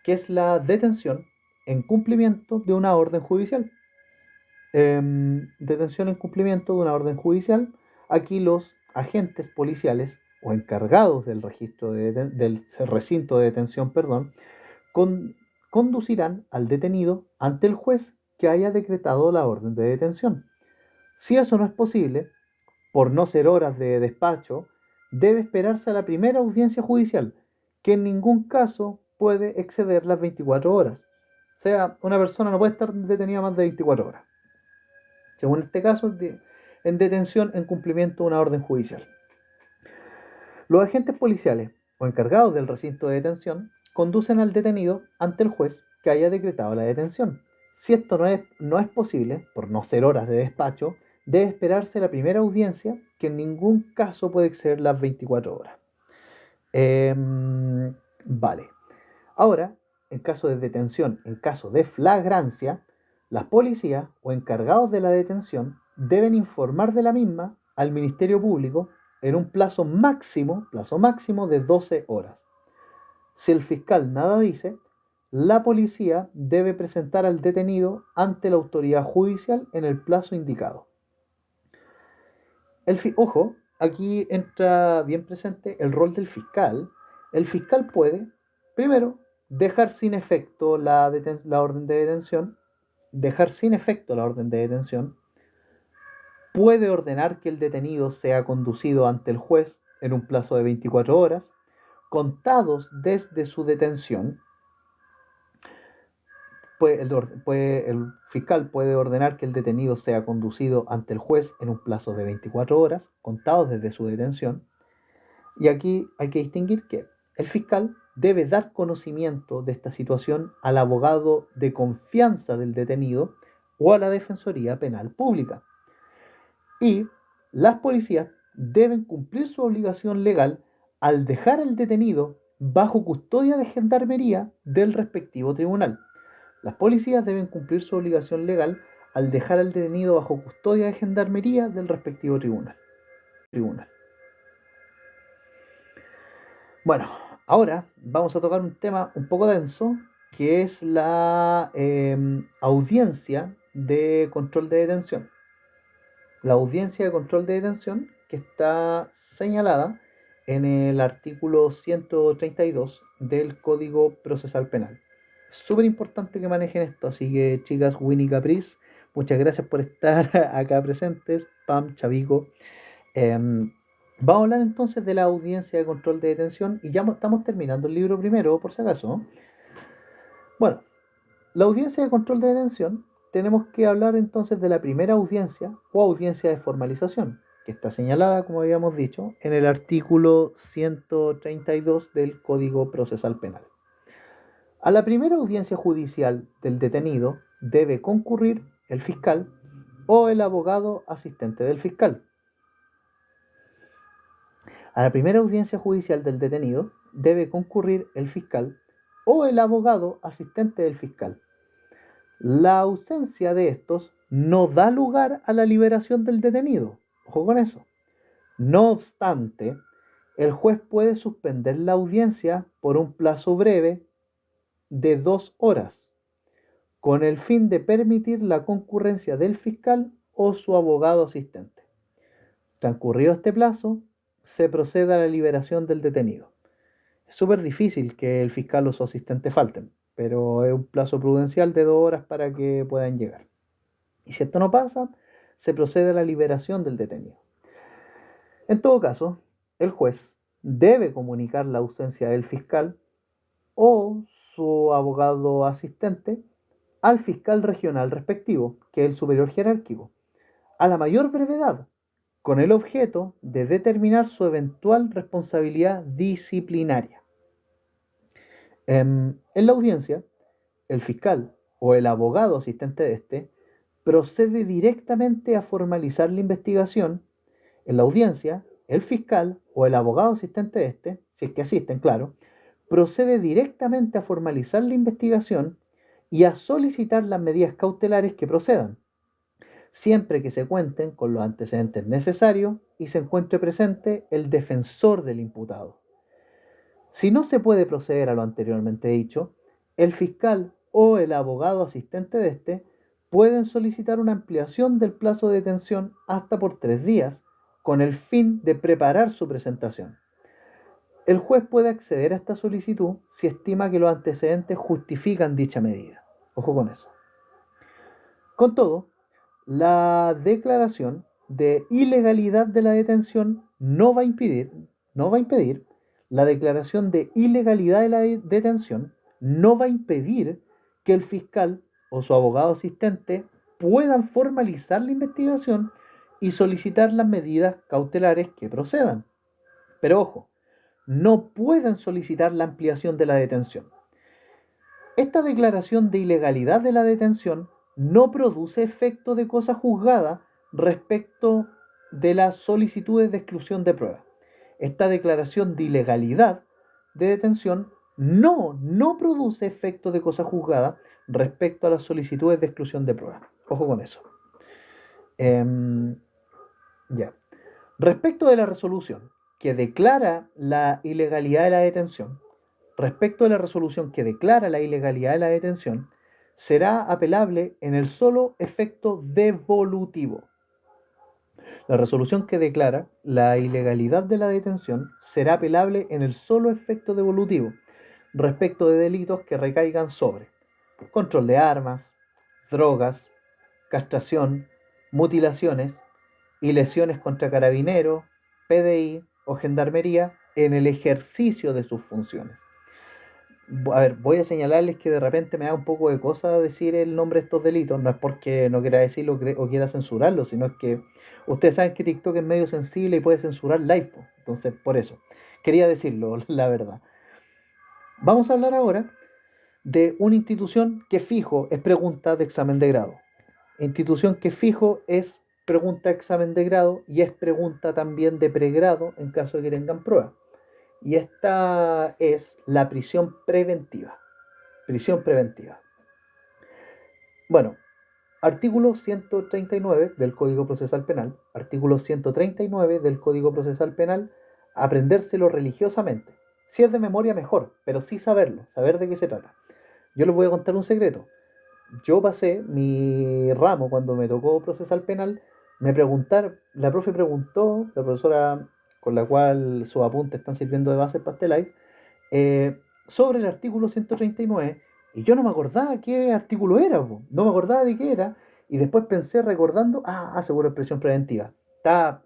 que es la detención en cumplimiento de una orden judicial. Detención en cumplimiento de una orden judicial. Aquí los agentes policiales o encargados del registro del recinto de detención, conducirán al detenido ante el juez que haya decretado la orden de detención. Si eso no es posible, por no ser horas de despacho, debe esperarse a la primera audiencia judicial, que en ningún caso puede exceder las 24 horas. O sea, una persona no puede estar detenida más de 24 horas. según este caso, en detención en cumplimiento de una orden judicial. Los agentes policiales o encargados del recinto de detención conducen al detenido ante el juez que haya decretado la detención. Si esto no es posible, por no ser horas de despacho, debe esperarse la primera audiencia, que en ningún caso puede exceder las 24 horas. Vale. Ahora, en caso de detención, en caso de flagrancia, las policías o encargados de la detención deben informar de la misma al Ministerio Público en un plazo máximo de 12 horas. Si el fiscal nada dice, la policía debe presentar al detenido ante la autoridad judicial en el plazo indicado. Ojo, aquí entra bien presente el rol del fiscal. El fiscal puede, primero, dejar sin efecto la orden de detención, puede ordenar que el detenido sea conducido ante el juez en un plazo de 24 horas, contados desde su detención. El fiscal puede ordenar que el detenido sea conducido ante el juez en un plazo de 24 horas, contados desde su detención. Y aquí hay que distinguir que el fiscal debe dar conocimiento de esta situación al abogado de confianza del detenido o a la Defensoría Penal Pública. Y las policías deben cumplir su obligación legal al dejar al detenido bajo custodia de gendarmería del respectivo tribunal. Las policías deben cumplir su obligación legal al dejar al detenido bajo custodia de gendarmería del respectivo tribunal. Bueno, ahora vamos a tocar un tema un poco denso, que es la audiencia de control de detención. La audiencia de control de detención, que está señalada en el artículo 132 del Código Procesal Penal. Es súper importante que manejen esto, así que chicas, Winnie Capriz, muchas gracias por estar acá presentes, Pam, Chavico. Vamos a hablar entonces de la audiencia de control de detención y ya estamos terminando el libro primero, por si acaso. Bueno, la audiencia de control de detención, tenemos que hablar entonces de la primera audiencia o audiencia de formalización, que está señalada, como habíamos dicho, en el artículo 132 del Código Procesal Penal. A la primera audiencia judicial del detenido debe concurrir el fiscal o el abogado asistente del fiscal. A la primera audiencia judicial del detenido debe concurrir el fiscal o el abogado asistente del fiscal. La ausencia de estos no da lugar a la liberación del detenido. Ojo con eso. No obstante, el juez puede suspender la audiencia por un plazo breve de 2 horas, con el fin de permitir la concurrencia del fiscal o su abogado asistente. Transcurrido este plazo, se procede a la liberación del detenido. Es súper difícil que el fiscal o su asistente falten, pero es un plazo prudencial de 2 horas para que puedan llegar. Y si esto no pasa, se procede a la liberación del detenido. En todo caso, el juez debe comunicar la ausencia del fiscal o su abogado asistente al fiscal regional respectivo, que es el superior jerárquico, a la mayor brevedad, con el objeto de determinar su eventual responsabilidad disciplinaria. En la audiencia, el fiscal o el abogado asistente de este procede directamente a formalizar la investigación. En la audiencia, el fiscal o el abogado asistente de este, si es que asisten, claro, procede directamente a formalizar la investigación y a solicitar las medidas cautelares que procedan, siempre que se cuenten con los antecedentes necesarios y se encuentre presente el defensor del imputado. Si no se puede proceder a lo anteriormente dicho, el fiscal o el abogado asistente de este pueden solicitar una ampliación del plazo de detención hasta por 3 días, con el fin de preparar su presentación. El juez puede acceder a esta solicitud si estima que los antecedentes justifican dicha medida. Ojo con eso. Con todo, la declaración de ilegalidad de la detención no va a impedir la declaración de ilegalidad de la detención no va a impedir que el fiscal o su abogado asistente puedan formalizar la investigación y solicitar las medidas cautelares que procedan. Pero ojo, no pueden solicitar la ampliación de la detención. Esta declaración de ilegalidad de la detención no produce efecto de cosa juzgada respecto de las solicitudes de exclusión de pruebas. Esta declaración de ilegalidad de detención no produce efecto de cosa juzgada respecto a las solicitudes de exclusión de pruebas. Ojo con eso. Ya. Respecto de la resolución que declara la ilegalidad de la detención, será apelable en el solo efecto devolutivo. La resolución que declara la ilegalidad de la detención será apelable en el solo efecto devolutivo respecto de delitos que recaigan sobre control de armas, drogas, castración, mutilaciones y lesiones contra carabineros, PDI o gendarmería en el ejercicio de sus funciones. A ver, voy a señalarles que de repente me da un poco de cosa decir el nombre de estos delitos, no es porque no quiera decirlo o quiera censurarlo, sino es que ustedes saben que TikTok es medio sensible y puede censurar live, entonces por eso, quería decirlo, la verdad. Vamos a hablar ahora de una institución que fijo es pregunta de examen de grado. Institución que fijo es pregunta de examen de grado y es pregunta también de pregrado en caso de que tengan pruebas. Y esta es la prisión preventiva. Prisión preventiva. Bueno, artículo 139 del Código Procesal Penal. Artículo 139 del Código Procesal Penal. Aprendérselo religiosamente. Si es de memoria, mejor, pero sí saberlo, saber de qué se trata. Yo les voy a contar un secreto. Yo pasé mi ramo cuando me tocó procesal penal, me preguntaron, la profe preguntó, la profesora con la cual sus apuntes están sirviendo de base para este live, sobre el artículo 139, y yo no me acordaba qué artículo era, no me acordaba de qué era, y después pensé recordando, seguro es prisión preventiva. Está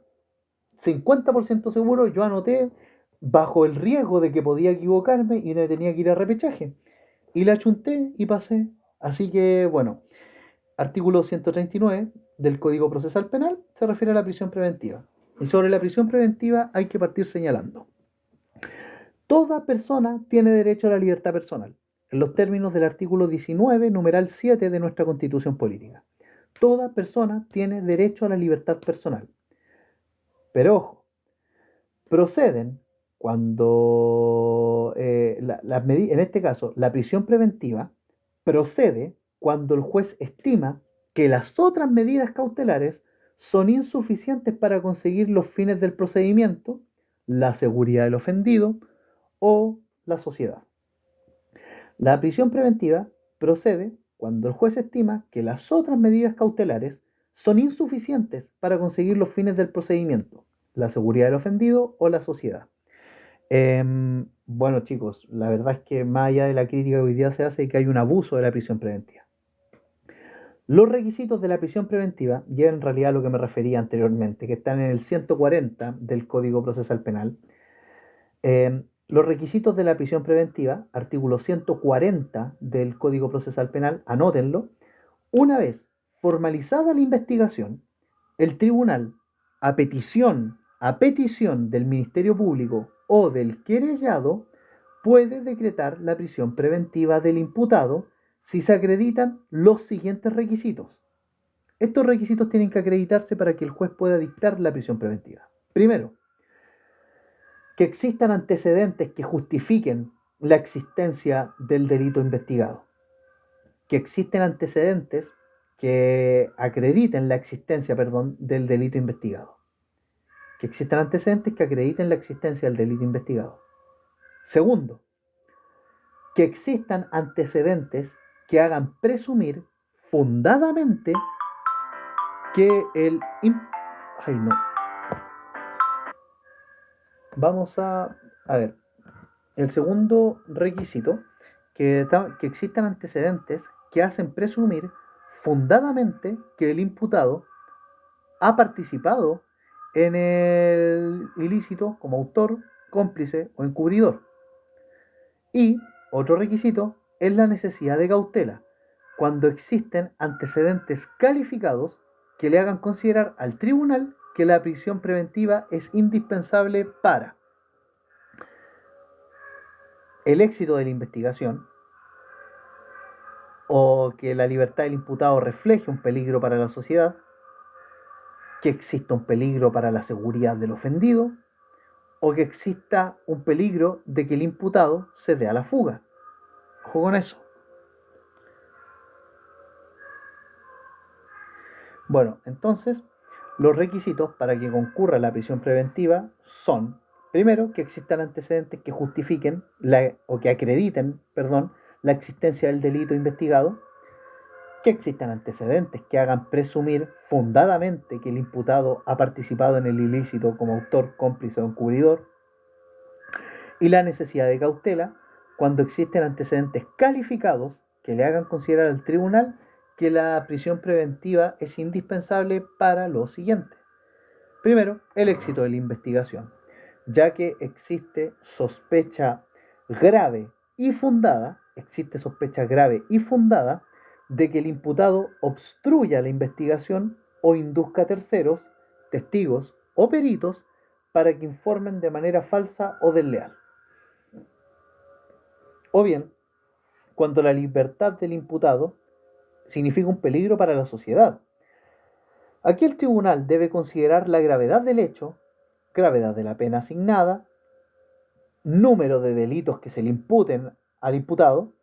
50% seguro, yo anoté bajo el riesgo de que podía equivocarme y no tenía que ir a repechaje. Y la achunté y pasé. Así que, bueno, artículo 139 del Código Procesal Penal se refiere a la prisión preventiva. Y sobre la prisión preventiva hay que partir señalando. Toda persona tiene derecho a la libertad personal, en los términos del artículo 19, numeral 7 de nuestra Constitución Política. Toda persona tiene derecho a la libertad personal. Pero ojo, proceden cuando, en este caso, la prisión preventiva procede cuando el juez estima que las otras medidas cautelares son insuficientes para conseguir los fines del procedimiento, la seguridad del ofendido o la sociedad. La prisión preventiva procede cuando el juez estima que las otras medidas cautelares son insuficientes para conseguir los fines del procedimiento, la seguridad del ofendido o la sociedad. Bueno, chicos, la verdad es que más allá de la crítica que hoy día se hace es que hay un abuso de la prisión preventiva. Los requisitos de la prisión preventiva llevan en realidad a lo que me refería anteriormente, que están en el 140 del Código Procesal Penal. Los requisitos de la prisión preventiva, artículo 140 del Código Procesal Penal, anótenlo. Una vez formalizada la investigación, el tribunal, a petición del Ministerio Público o del querellado, puede decretar la prisión preventiva del imputado si se acreditan los siguientes requisitos. Estos requisitos tienen que acreditarse para que el juez pueda dictar la prisión preventiva. Primero, que existan antecedentes que justifiquen la existencia del delito investigado. Que existen antecedentes que acrediten la existencia, del delito investigado. Que existan antecedentes que acrediten la existencia del delito investigado. Segundo, que existan antecedentes que hagan presumir fundadamente que el... Vamos a ver. El segundo requisito, que existan antecedentes que hacen presumir fundadamente que el imputado ha participado en el ilícito como autor, cómplice o encubridor. Y otro requisito es la necesidad de cautela, cuando existen antecedentes calificados que le hagan considerar al tribunal que la prisión preventiva es indispensable para el éxito de la investigación, o que la libertad del imputado refleje un peligro para la sociedad, que exista un peligro para la seguridad del ofendido, o que exista un peligro de que el imputado se dé a la fuga. Ojo con eso. Bueno, entonces, los requisitos para que concurra la prisión preventiva son, primero, que existan antecedentes que justifiquen o que acrediten, la existencia del delito investigado, que existan antecedentes que hagan presumir fundadamente que el imputado ha participado en el ilícito como autor, cómplice o encubridor, y la necesidad de cautela cuando existen antecedentes calificados que le hagan considerar al tribunal que la prisión preventiva es indispensable para lo siguiente. Primero, el éxito de la investigación, ya que existe sospecha grave y fundada de que el imputado obstruya la investigación o induzca a terceros, testigos o peritos para que informen de manera falsa o desleal. O bien, cuando la libertad del imputado significa un peligro para la sociedad. Aquí el tribunal debe considerar la gravedad del hecho, gravedad de la pena asignada, número de delitos que se le imputen al imputado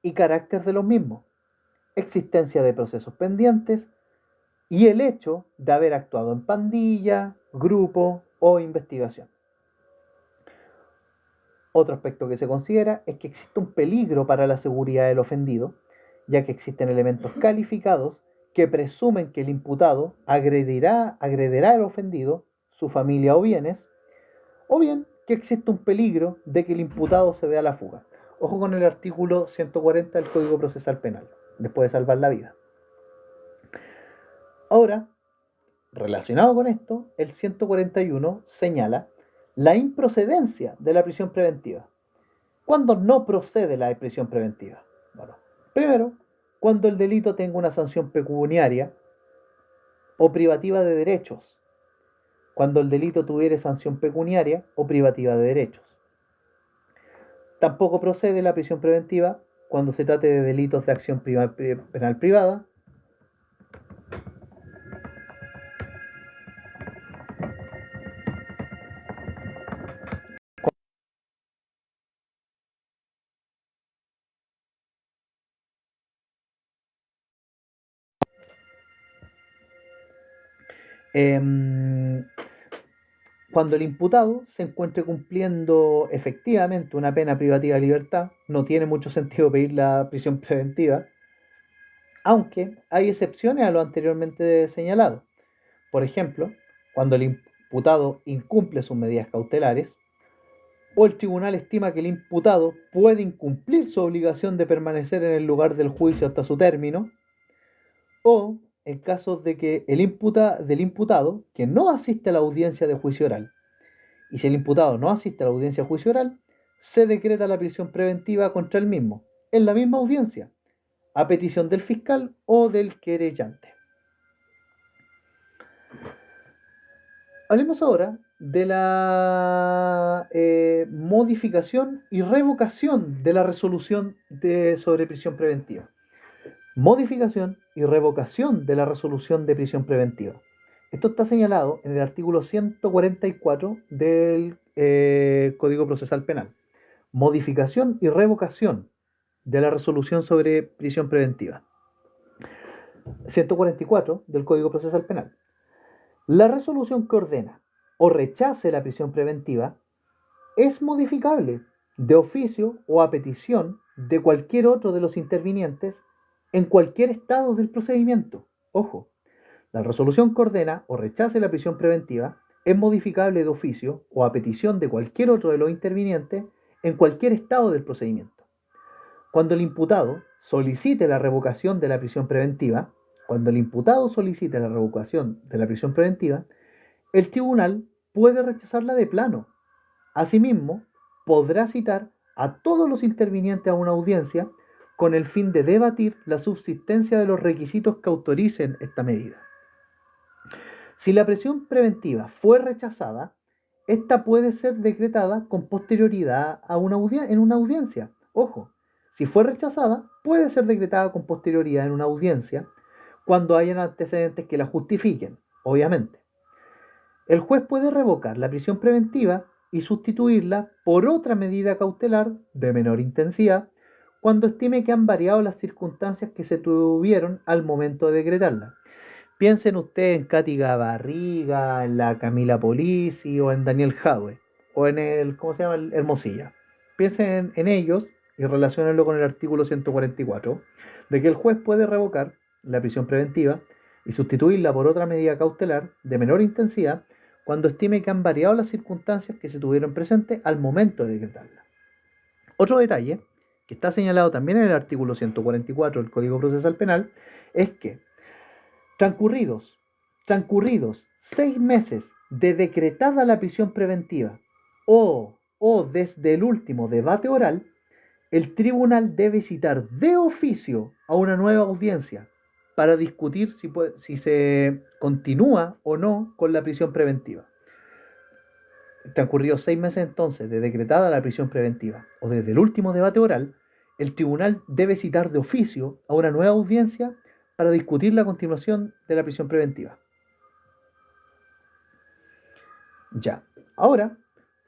y carácter de los mismos, existencia de procesos pendientes y el hecho de haber actuado en pandilla, grupo o investigación. Otro aspecto que se considera es que existe un peligro para la seguridad del ofendido, ya que existen elementos calificados que presumen que el imputado agredirá al ofendido, su familia o bienes, o bien que existe un peligro de que el imputado se dé a la fuga. Ojo con el artículo 140 del Código Procesal Penal, les puede salvar la vida. Ahora, relacionado con esto, el 141 señala la improcedencia de la prisión preventiva. ¿Cuándo no procede la prisión preventiva? Bueno, primero, cuando el delito tenga una sanción pecuniaria o privativa de derechos. Cuando el delito tuviere sanción pecuniaria o privativa de derechos. Tampoco procede la prisión preventiva cuando se trate de delitos de acción penal privada, cuando el imputado se encuentre cumpliendo efectivamente una pena privativa de libertad. No tiene mucho sentido pedir la prisión preventiva, aunque hay excepciones a lo anteriormente señalado. Por ejemplo, cuando el imputado incumple sus medidas cautelares, o el tribunal estima que el imputado puede incumplir su obligación de permanecer en el lugar del juicio hasta su término, o en casos de que del imputado que no asiste a la audiencia de juicio oral. Y si el imputado no asiste a la audiencia de juicio oral, se decreta la prisión preventiva contra el mismo, en la misma audiencia, a petición del fiscal o del querellante. Hablemos ahora de la modificación y revocación de la resolución sobre prisión preventiva. Modificación y revocación de la resolución de prisión preventiva. Esto está señalado en el artículo 144 del Código Procesal Penal. Modificación y revocación de la resolución sobre prisión preventiva. 144 del Código Procesal Penal. La resolución que ordena o rechace la prisión preventiva es modificable de oficio o a petición de cualquier otro de los intervinientes en cualquier estado del procedimiento. Ojo, la resolución que ordena o rechace la prisión preventiva es modificable de oficio o a petición de cualquier otro de los intervinientes en cualquier estado del procedimiento. Cuando el imputado solicite la revocación de la prisión preventiva, el tribunal puede rechazarla de plano. Asimismo, podrá citar a todos los intervinientes a una audiencia con el fin de debatir la subsistencia de los requisitos que autoricen esta medida. Si la prisión preventiva fue rechazada, esta puede ser decretada con posterioridad en una audiencia. Ojo, si fue rechazada, puede ser decretada con posterioridad en una audiencia cuando hayan antecedentes que la justifiquen, obviamente. El juez puede revocar la prisión preventiva y sustituirla por otra medida cautelar de menor intensidad cuando estime que han variado las circunstancias que se tuvieron al momento de decretarla. Piensen ustedes en Katy Gabarriga, en la Camila Polisi o en Daniel Jadwe o en el, ¿cómo se llama? El Hermosilla. Piensen en ellos y relaciónenlo con el artículo 144 de que el juez puede revocar la prisión preventiva y sustituirla por otra medida cautelar de menor intensidad cuando estime que han variado las circunstancias que se tuvieron presentes al momento de decretarla. Otro detalle, que está señalado también en el artículo 144 del Código Procesal Penal, es que transcurridos 6 meses de decretada la prisión preventiva o desde el último debate oral, el tribunal debe citar de oficio a una nueva audiencia para discutir si se continúa o no con la prisión preventiva. Transcurridos 6 meses entonces de decretada la prisión preventiva o desde el último debate oral, el tribunal debe citar de oficio a una nueva audiencia para discutir la continuación de la prisión preventiva. Ya, ahora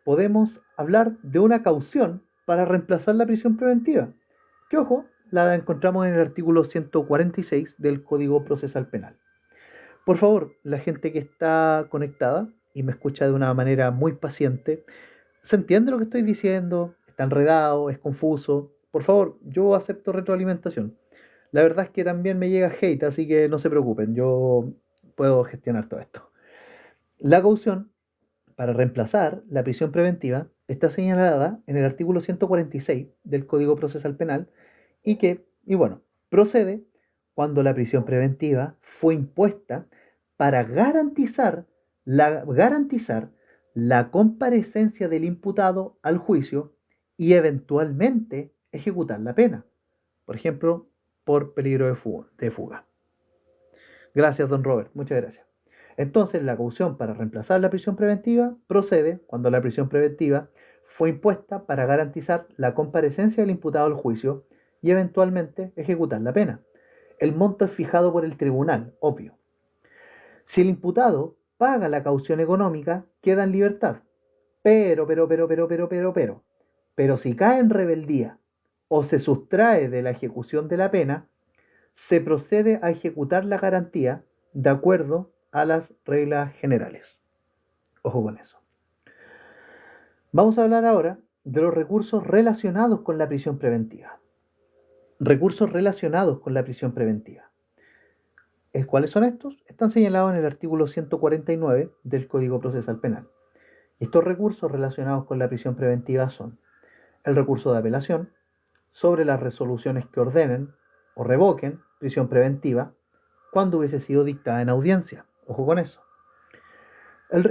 podemos hablar de una caución para reemplazar la prisión preventiva, que ojo, la encontramos en el artículo 146 del Código Procesal Penal. Por favor, la gente que está conectada y me escucha de una manera muy paciente, ¿se entiende lo que estoy diciendo? ¿Está enredado? ¿Es confuso? Por favor, yo acepto retroalimentación. La verdad es que también me llega hate, así que no se preocupen, yo puedo gestionar todo esto. La caución para reemplazar la prisión preventiva está señalada en el artículo 146 del Código Procesal Penal y bueno, procede cuando la prisión preventiva fue impuesta para garantizar la comparecencia del imputado al juicio y eventualmente ejecutar la pena. Por ejemplo, por peligro de fuga. Gracias, don Robert. Muchas gracias. Entonces, la caución para reemplazar la prisión preventiva procede cuando la prisión preventiva fue impuesta para garantizar la comparecencia del imputado al juicio y eventualmente ejecutar la pena. El monto es fijado por el tribunal, obvio. Si el imputado paga la caución económica, queda en libertad. Pero si cae en rebeldía o se sustrae de la ejecución de la pena, se procede a ejecutar la garantía de acuerdo a las reglas generales. Ojo con eso. Vamos a hablar ahora de los recursos relacionados con la prisión preventiva. Recursos relacionados con la prisión preventiva. ¿Cuáles son estos? Están señalados en el artículo 149 del Código Procesal Penal. Estos recursos relacionados con la prisión preventiva son el recurso de apelación sobre las resoluciones que ordenen o revoquen prisión preventiva cuando hubiese sido dictada en audiencia. Ojo con eso.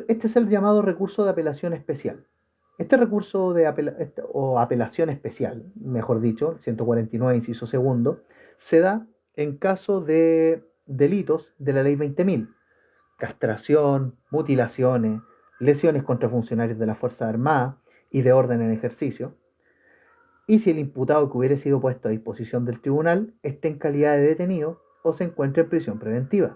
Este es el llamado recurso de apelación especial. Este recurso de apelación especial, mejor dicho, 149 inciso segundo, se da en caso de delitos de la ley 20.000, castración, mutilaciones, lesiones contra funcionarios de la Fuerza Armada y de orden en ejercicio, y si el imputado que hubiera sido puesto a disposición del tribunal esté en calidad de detenido o se encuentra en prisión preventiva.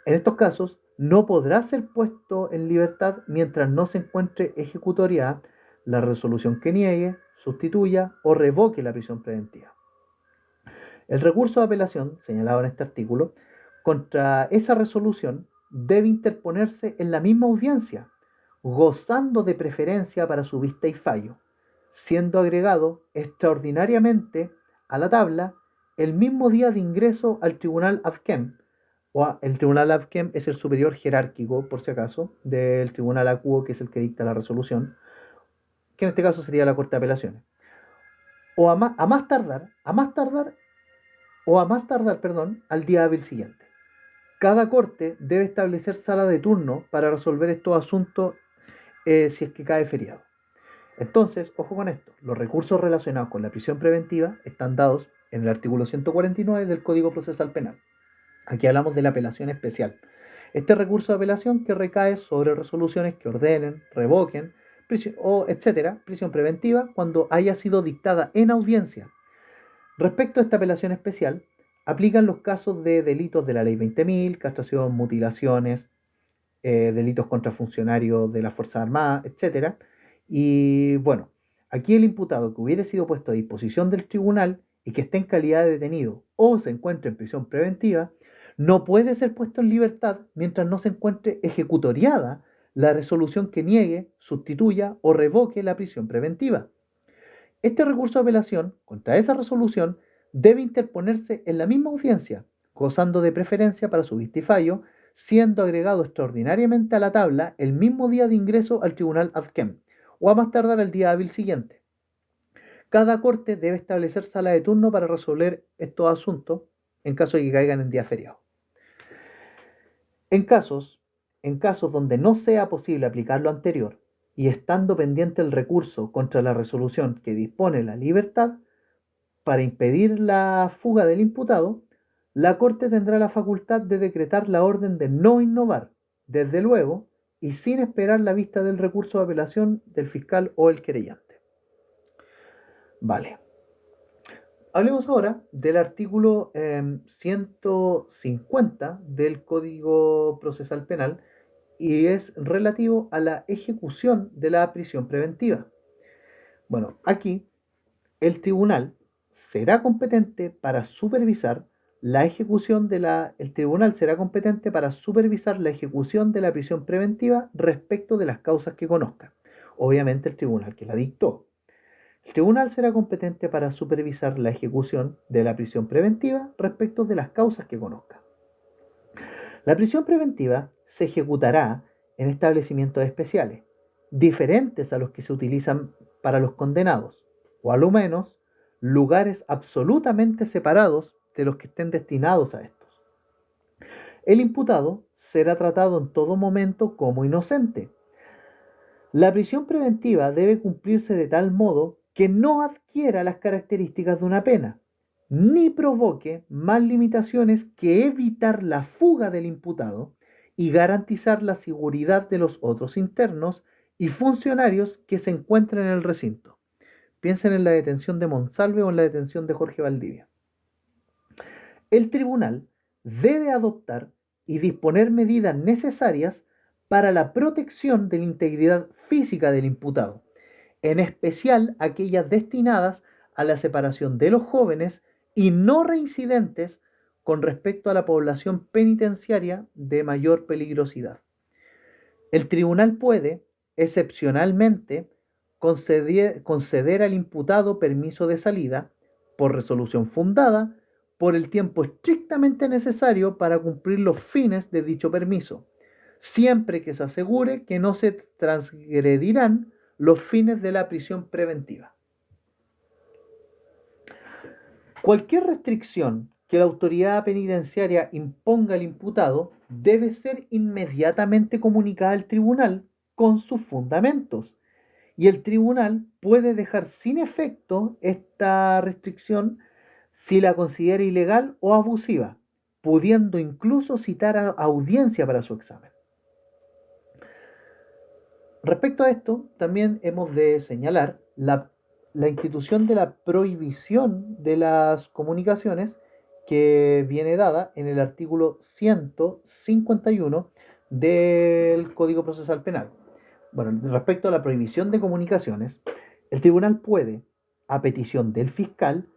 En estos casos, no podrá ser puesto en libertad mientras no se encuentre ejecutoriada la resolución que niegue, sustituya o revoque la prisión preventiva. El recurso de apelación, señalado en este artículo, contra esa resolución debe interponerse en la misma audiencia, gozando de preferencia para su vista y fallo, siendo agregado extraordinariamente a la tabla el mismo día de ingreso al tribunal AFQEM. El tribunal AFQEM es el superior jerárquico, por si acaso, del tribunal acuo, que es el que dicta la resolución, que en este caso sería la Corte de Apelaciones. O a más tardar, al día hábil siguiente. Cada corte debe establecer sala de turno para resolver estos asuntos si es que cae feriado. Entonces, ojo con esto, los recursos relacionados con la prisión preventiva están dados en el artículo 149 del Código Procesal Penal. Aquí hablamos de la apelación especial. Este recurso de apelación que recae sobre resoluciones que ordenen, revoquen o etcétera, prisión preventiva cuando haya sido dictada en audiencia. Respecto a esta apelación especial, aplican los casos de delitos de la ley 20.000, castración, mutilaciones, delitos contra funcionarios de las Fuerzas Armadas, etcétera. Y bueno, aquí el imputado que hubiera sido puesto a disposición del tribunal y que esté en calidad de detenido o se encuentre en prisión preventiva, no puede ser puesto en libertad mientras no se encuentre ejecutoriada la resolución que niegue, sustituya o revoque la prisión preventiva. Este recurso de apelación contra esa resolución debe interponerse en la misma audiencia, gozando de preferencia para su vista y fallo, siendo agregado extraordinariamente a la tabla el mismo día de ingreso al tribunal ad quem, o a más tardar el día hábil siguiente. Cada corte debe establecer sala de turno para resolver estos asuntos en caso de que caigan en día feriado. En casos, en casos donde no sea posible aplicar lo anterior y estando pendiente el recurso contra la resolución que dispone la libertad, para impedir la fuga del imputado, la Corte tendrá la facultad de decretar la orden de no innovar, desde luego, y sin esperar la vista del recurso de apelación del fiscal o el querellante. Vale. Hablemos ahora del artículo 150 del Código Procesal Penal y es relativo a la ejecución de la prisión preventiva. Bueno, aquí el tribunal será competente para supervisar la ejecución el tribunal será competente para supervisar la ejecución de la prisión preventiva respecto de las causas que conozca. Obviamente el tribunal que la dictó. El tribunal será competente para supervisar la ejecución de la prisión preventiva respecto de las causas que conozca. La prisión preventiva se ejecutará en establecimientos especiales, diferentes a los que se utilizan para los condenados, o a lo menos lugares absolutamente separados de los que estén destinados a estos. El imputado será tratado en todo momento como inocente. La prisión preventiva debe cumplirse de tal modo que no adquiera las características de una pena, ni provoque más limitaciones que evitar la fuga del imputado y garantizar la seguridad de los otros internos y funcionarios que se encuentren en el recinto. Piensen en la detención de Monsalve o en la detención de Jorge Valdivia. El tribunal debe adoptar y disponer medidas necesarias para la protección de la integridad física del imputado, en especial aquellas destinadas a la separación de los jóvenes y no reincidentes con respecto a la población penitenciaria de mayor peligrosidad. El tribunal puede, excepcionalmente, conceder al imputado permiso de salida por resolución fundada por el tiempo estrictamente necesario para cumplir los fines de dicho permiso, siempre que se asegure que no se transgredirán los fines de la prisión preventiva. Cualquier restricción que la autoridad penitenciaria imponga al imputado debe ser inmediatamente comunicada al tribunal con sus fundamentos, y el tribunal puede dejar sin efecto esta restricción si la considera ilegal o abusiva, pudiendo incluso citar a audiencia para su examen. Respecto a esto, también hemos de señalar la institución de la prohibición de las comunicaciones que viene dada en el artículo 151 del Código Procesal Penal. Bueno, respecto a la prohibición de comunicaciones, el tribunal puede, a petición del fiscal,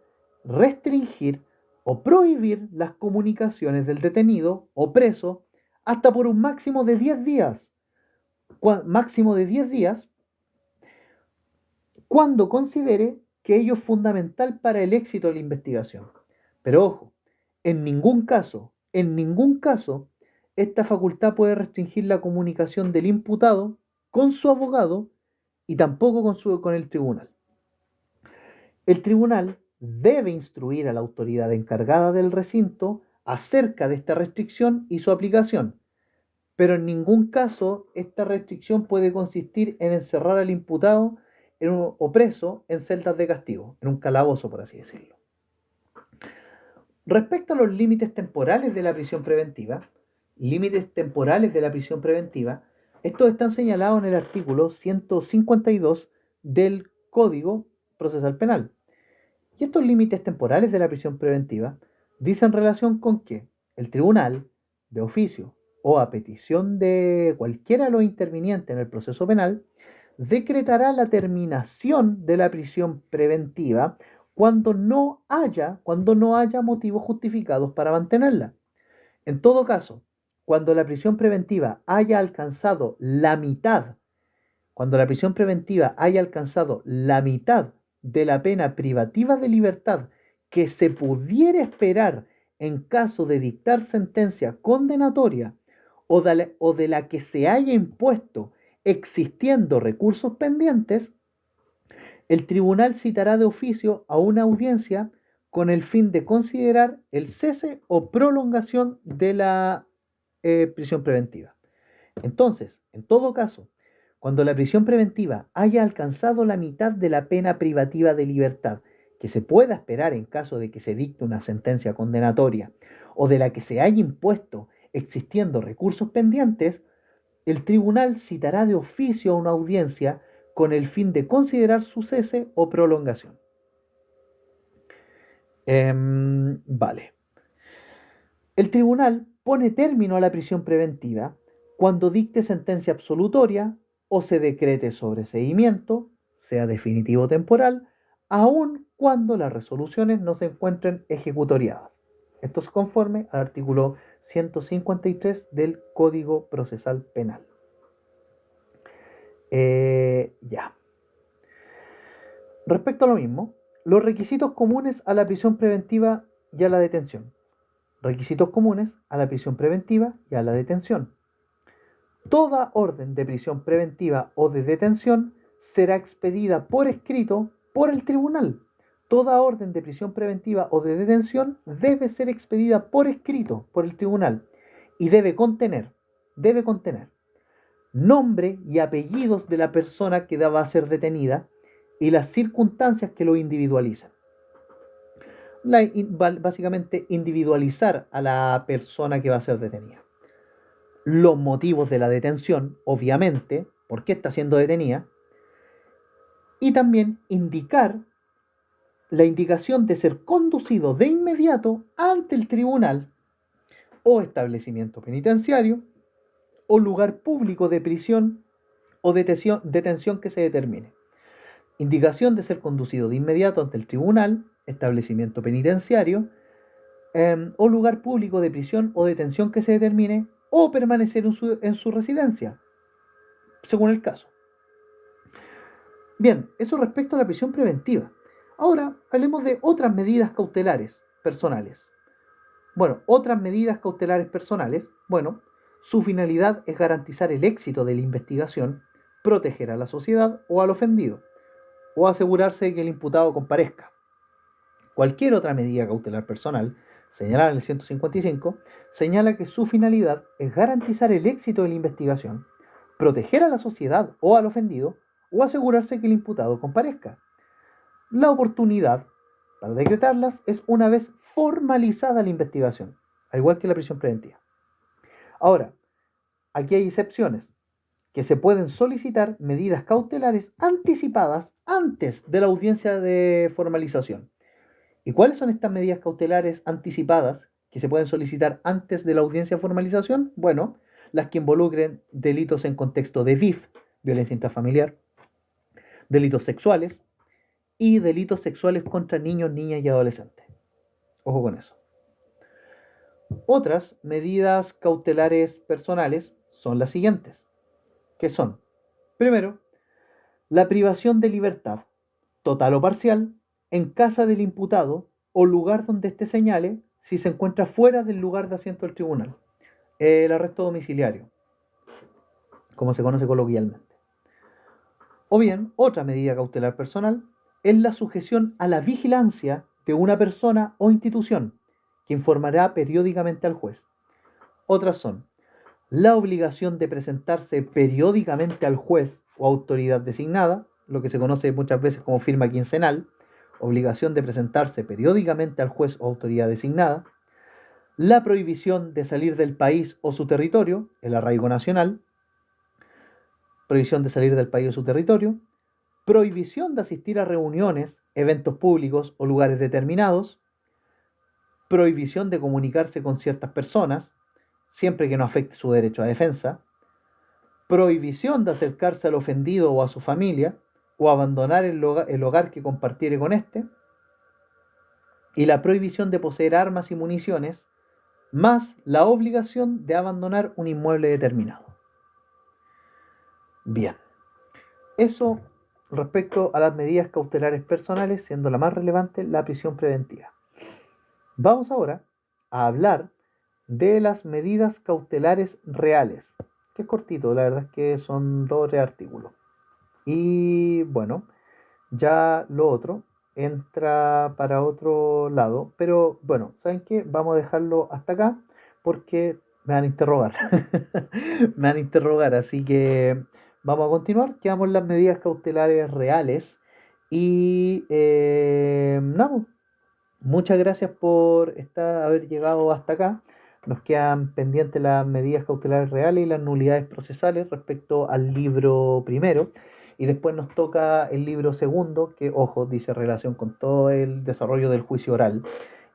restringir o prohibir las comunicaciones del detenido o preso hasta por un máximo de 10 días. Máximo de 10 días cuando considere que ello es fundamental para el éxito de la investigación. Pero ojo, en ningún caso, esta facultad puede restringir la comunicación del imputado con su abogado y tampoco con el tribunal. El tribunal debe instruir a la autoridad encargada del recinto acerca de esta restricción y su aplicación, pero en ningún caso esta restricción puede consistir en encerrar al imputado o preso en celdas de castigo, en un calabozo, por así decirlo. Respecto a los límites temporales de la prisión preventiva, estos están señalados en el artículo 152 del Código Procesal Penal. Y estos límites temporales de la prisión preventiva dicen relación con que el tribunal, de oficio o a petición de cualquiera de los intervinientes en el proceso penal, decretará la terminación de la prisión preventiva cuando no haya motivos justificados para mantenerla. En todo caso, cuando la prisión preventiva haya alcanzado la mitad de la pena privativa de libertad que se pudiera esperar en caso de dictar sentencia condenatoria o de la que se haya impuesto existiendo recursos pendientes, el tribunal citará de oficio a una audiencia con el fin de considerar el cese o prolongación de la prisión preventiva. Entonces, en todo caso, cuando la prisión preventiva haya alcanzado la mitad de la pena privativa de libertad que se pueda esperar en caso de que se dicte una sentencia condenatoria o de la que se haya impuesto existiendo recursos pendientes, el tribunal citará de oficio a una audiencia con el fin de considerar su cese o prolongación. Vale. El tribunal pone término a la prisión preventiva cuando dicte sentencia absolutoria o se decrete sobreseimiento, sea definitivo o temporal, aun cuando las resoluciones no se encuentren ejecutoriadas. Esto es conforme al artículo 153 del Código Procesal Penal. Ya. Respecto a lo mismo, los requisitos comunes a la prisión preventiva y a la detención. Requisitos comunes a la prisión preventiva y a la detención. Toda orden de prisión preventiva o de detención será expedida por escrito por el tribunal. Toda orden de prisión preventiva o de detención debe ser expedida por escrito por el tribunal y debe contener nombre y apellidos de la persona que va a ser detenida y las circunstancias que lo individualizan. Básicamente individualizar a la persona que va a ser detenida. Los motivos de la detención, obviamente, por qué está siendo detenida, y también indicar la indicación de ser conducido de inmediato ante el tribunal o establecimiento penitenciario o lugar público de prisión o detención que se determine. Indicación de ser conducido de inmediato ante el tribunal, establecimiento penitenciario o lugar público de prisión o detención que se determine o permanecer en su residencia, según el caso. Bien, eso respecto a la prisión preventiva. Ahora hablemos de otras medidas cautelares personales. Su finalidad es garantizar el éxito de la investigación, proteger a la sociedad o al ofendido, o asegurarse de que el imputado comparezca. Cualquier otra medida cautelar personal, señalada en el 155, señala que su finalidad es garantizar el éxito de la investigación, proteger a la sociedad o al ofendido, o asegurarse que el imputado comparezca. La oportunidad para decretarlas es una vez formalizada la investigación, al igual que la prisión preventiva. Ahora, aquí hay excepciones, que se pueden solicitar medidas cautelares anticipadas antes de la audiencia de formalización. ¿Y cuáles son estas medidas cautelares anticipadas que se pueden solicitar antes de la audiencia de formalización? Bueno, las que involucren delitos en contexto de VIF, violencia intrafamiliar, delitos sexuales y delitos sexuales contra niños, niñas y adolescentes. Ojo con eso. Otras medidas cautelares personales son las siguientes, que son, primero, la privación de libertad, total o parcial, en casa del imputado o lugar donde éste señale si se encuentra fuera del lugar de asiento del tribunal. El arresto domiciliario, como se conoce coloquialmente. O bien, otra medida cautelar personal es la sujeción a la vigilancia de una persona o institución que informará periódicamente al juez. Otras son la obligación de presentarse periódicamente al juez o autoridad designada, lo que se conoce muchas veces como firma quincenal, obligación de presentarse periódicamente al juez o autoridad designada, la prohibición de salir del país o su territorio, el arraigo nacional, prohibición de salir del país o su territorio, prohibición de asistir a reuniones, eventos públicos o lugares determinados, prohibición de comunicarse con ciertas personas, siempre que no afecte su derecho a defensa, prohibición de acercarse al ofendido o a su familia, o abandonar el hogar que compartiere con éste, y la prohibición de poseer armas y municiones, más la obligación de abandonar un inmueble determinado. Bien, eso respecto a las medidas cautelares personales, siendo la más relevante la prisión preventiva. Vamos ahora a hablar de las medidas cautelares reales, que es cortito, la verdad es que son 2 o 3 artículos. Y bueno, ya lo otro entra para otro lado, pero bueno, ¿saben qué? Vamos a dejarlo hasta acá porque me van a interrogar. Me van a interrogar, así que vamos a continuar. Quedamos las medidas cautelares reales y nada, muchas gracias por haber llegado hasta acá. Nos quedan pendientes las medidas cautelares reales y las nulidades procesales respecto al libro primero. Y después nos toca el libro segundo, que, ojo, dice relación con todo el desarrollo del juicio oral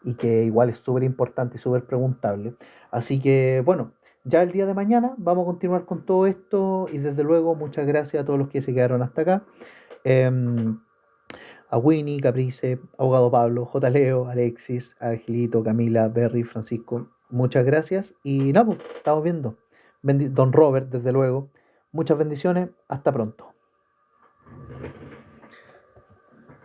y que igual es súper importante y súper preguntable. Así que, bueno, ya el día de mañana vamos a continuar con todo esto y desde luego muchas gracias a todos los que se quedaron hasta acá. A Winnie, Caprice, Abogado Pablo, J. Leo, Alexis, Angelito, Camila, Berry, Francisco, muchas gracias y nada, pues, estamos viendo. Don Robert, desde luego, muchas bendiciones, hasta pronto.